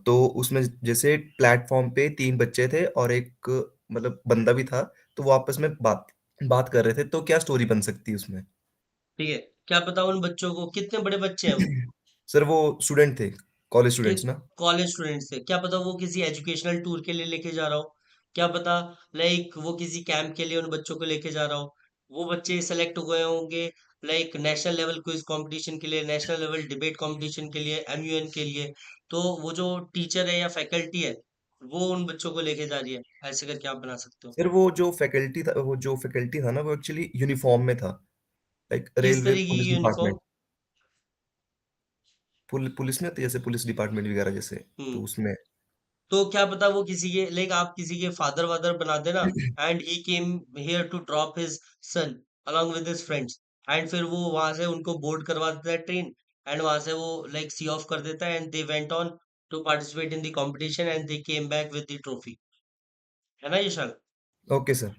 तो उसमें जैसे प्लेटफॉर्म पे 3 बच्चे थे और एक मतलब बंदा भी था, तो वो आपस में बात बात कर रहे थे, तो क्या स्टोरी बन सकती है उसमें? ठीक है, क्या पता उन बच्चों को कितने बड़े बच्चे हैं वो सर वो स्टूडेंट थे, कॉलेज कि स्टूडेंट्स ना। कॉलेज स्टूडेंट्स थे. क्या पता वो किसी एजुकेशनल टूर के लिए लेके जा रहा हो. क्या पता लाइक वो किसी कैंप के लिए उन बच्चों को लेके जा रहा हो. वो बच्चे सेलेक्ट हुए होंगे like national level quiz competition के लिए, नेशनल लेवल डिबेट कंपटीशन के लिए, एमयूएन के लिए. तो वो जो टीचर है या फैकल्टी है वो उन बच्चों को लेके जा रही है. ऐसे करके आप बना सकते हो. सर वो जो फैकल्टी था ना, वो एक्चुअली यूनिफॉर्म में था, लाइक किस रेलवे तरीके पुलिस की यूनिफॉर्म? डिपार्टमेंट। पुलिस में होती है जैसे पुलिस डिपार्टमेंट वगैरह जैसे, तो हम्म. उसमें। तो क्या पता वो किसी के लाइक आप किसी के फादर वादर बना देना and he came here to drop his son along with his friends and फिर वो वहां से उनको बोर्ड करवा देता है ट्रेन एंड वहां से वो लाइक सी ऑफ कर देता है and they went on to participate in the competition and they came back with the trophy. है ना यशल? Okay sir.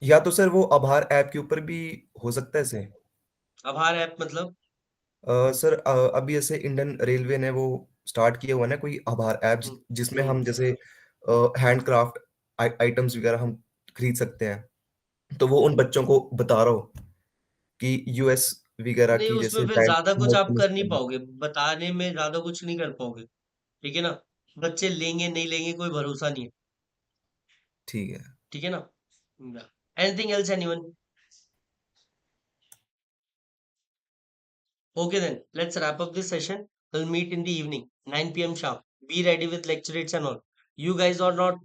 या तो सर वो आभार ऐप के ऊपर भी हो सकता है ऐसे। आभार ऐप मतलब? सर अभी ऐसे इंडियन रेलवे ने वो स्टार्ट किया हुआ है ना कोई आभार ऐप, हम्म. जिसमें हम्म. हम जैसे हैंडक्राफ्ट आइटम्स वगैरह हम खरीद सकते हैं। तो वो उन बच्चों को बता रहा हो कि यूएस वगैरह नहीं, की उसमें जैसे फिर बैंड ज्यादा कुछ प्रमोट आप करनी कर नहीं चाहिए। पाओगे, बताने में ज्यादा कुछ नहीं कर पाओगे. ठीक है ना, बच्चे लेंगे नहीं लेंगे कोई भरोसा नहीं है. ठीक है। ठीक है ना. Anything else anyone? Okay then, let's wrap up this session. We'll meet in the evening, 9 p.m. sharp. Be ready with lecture dates and all. You guys are not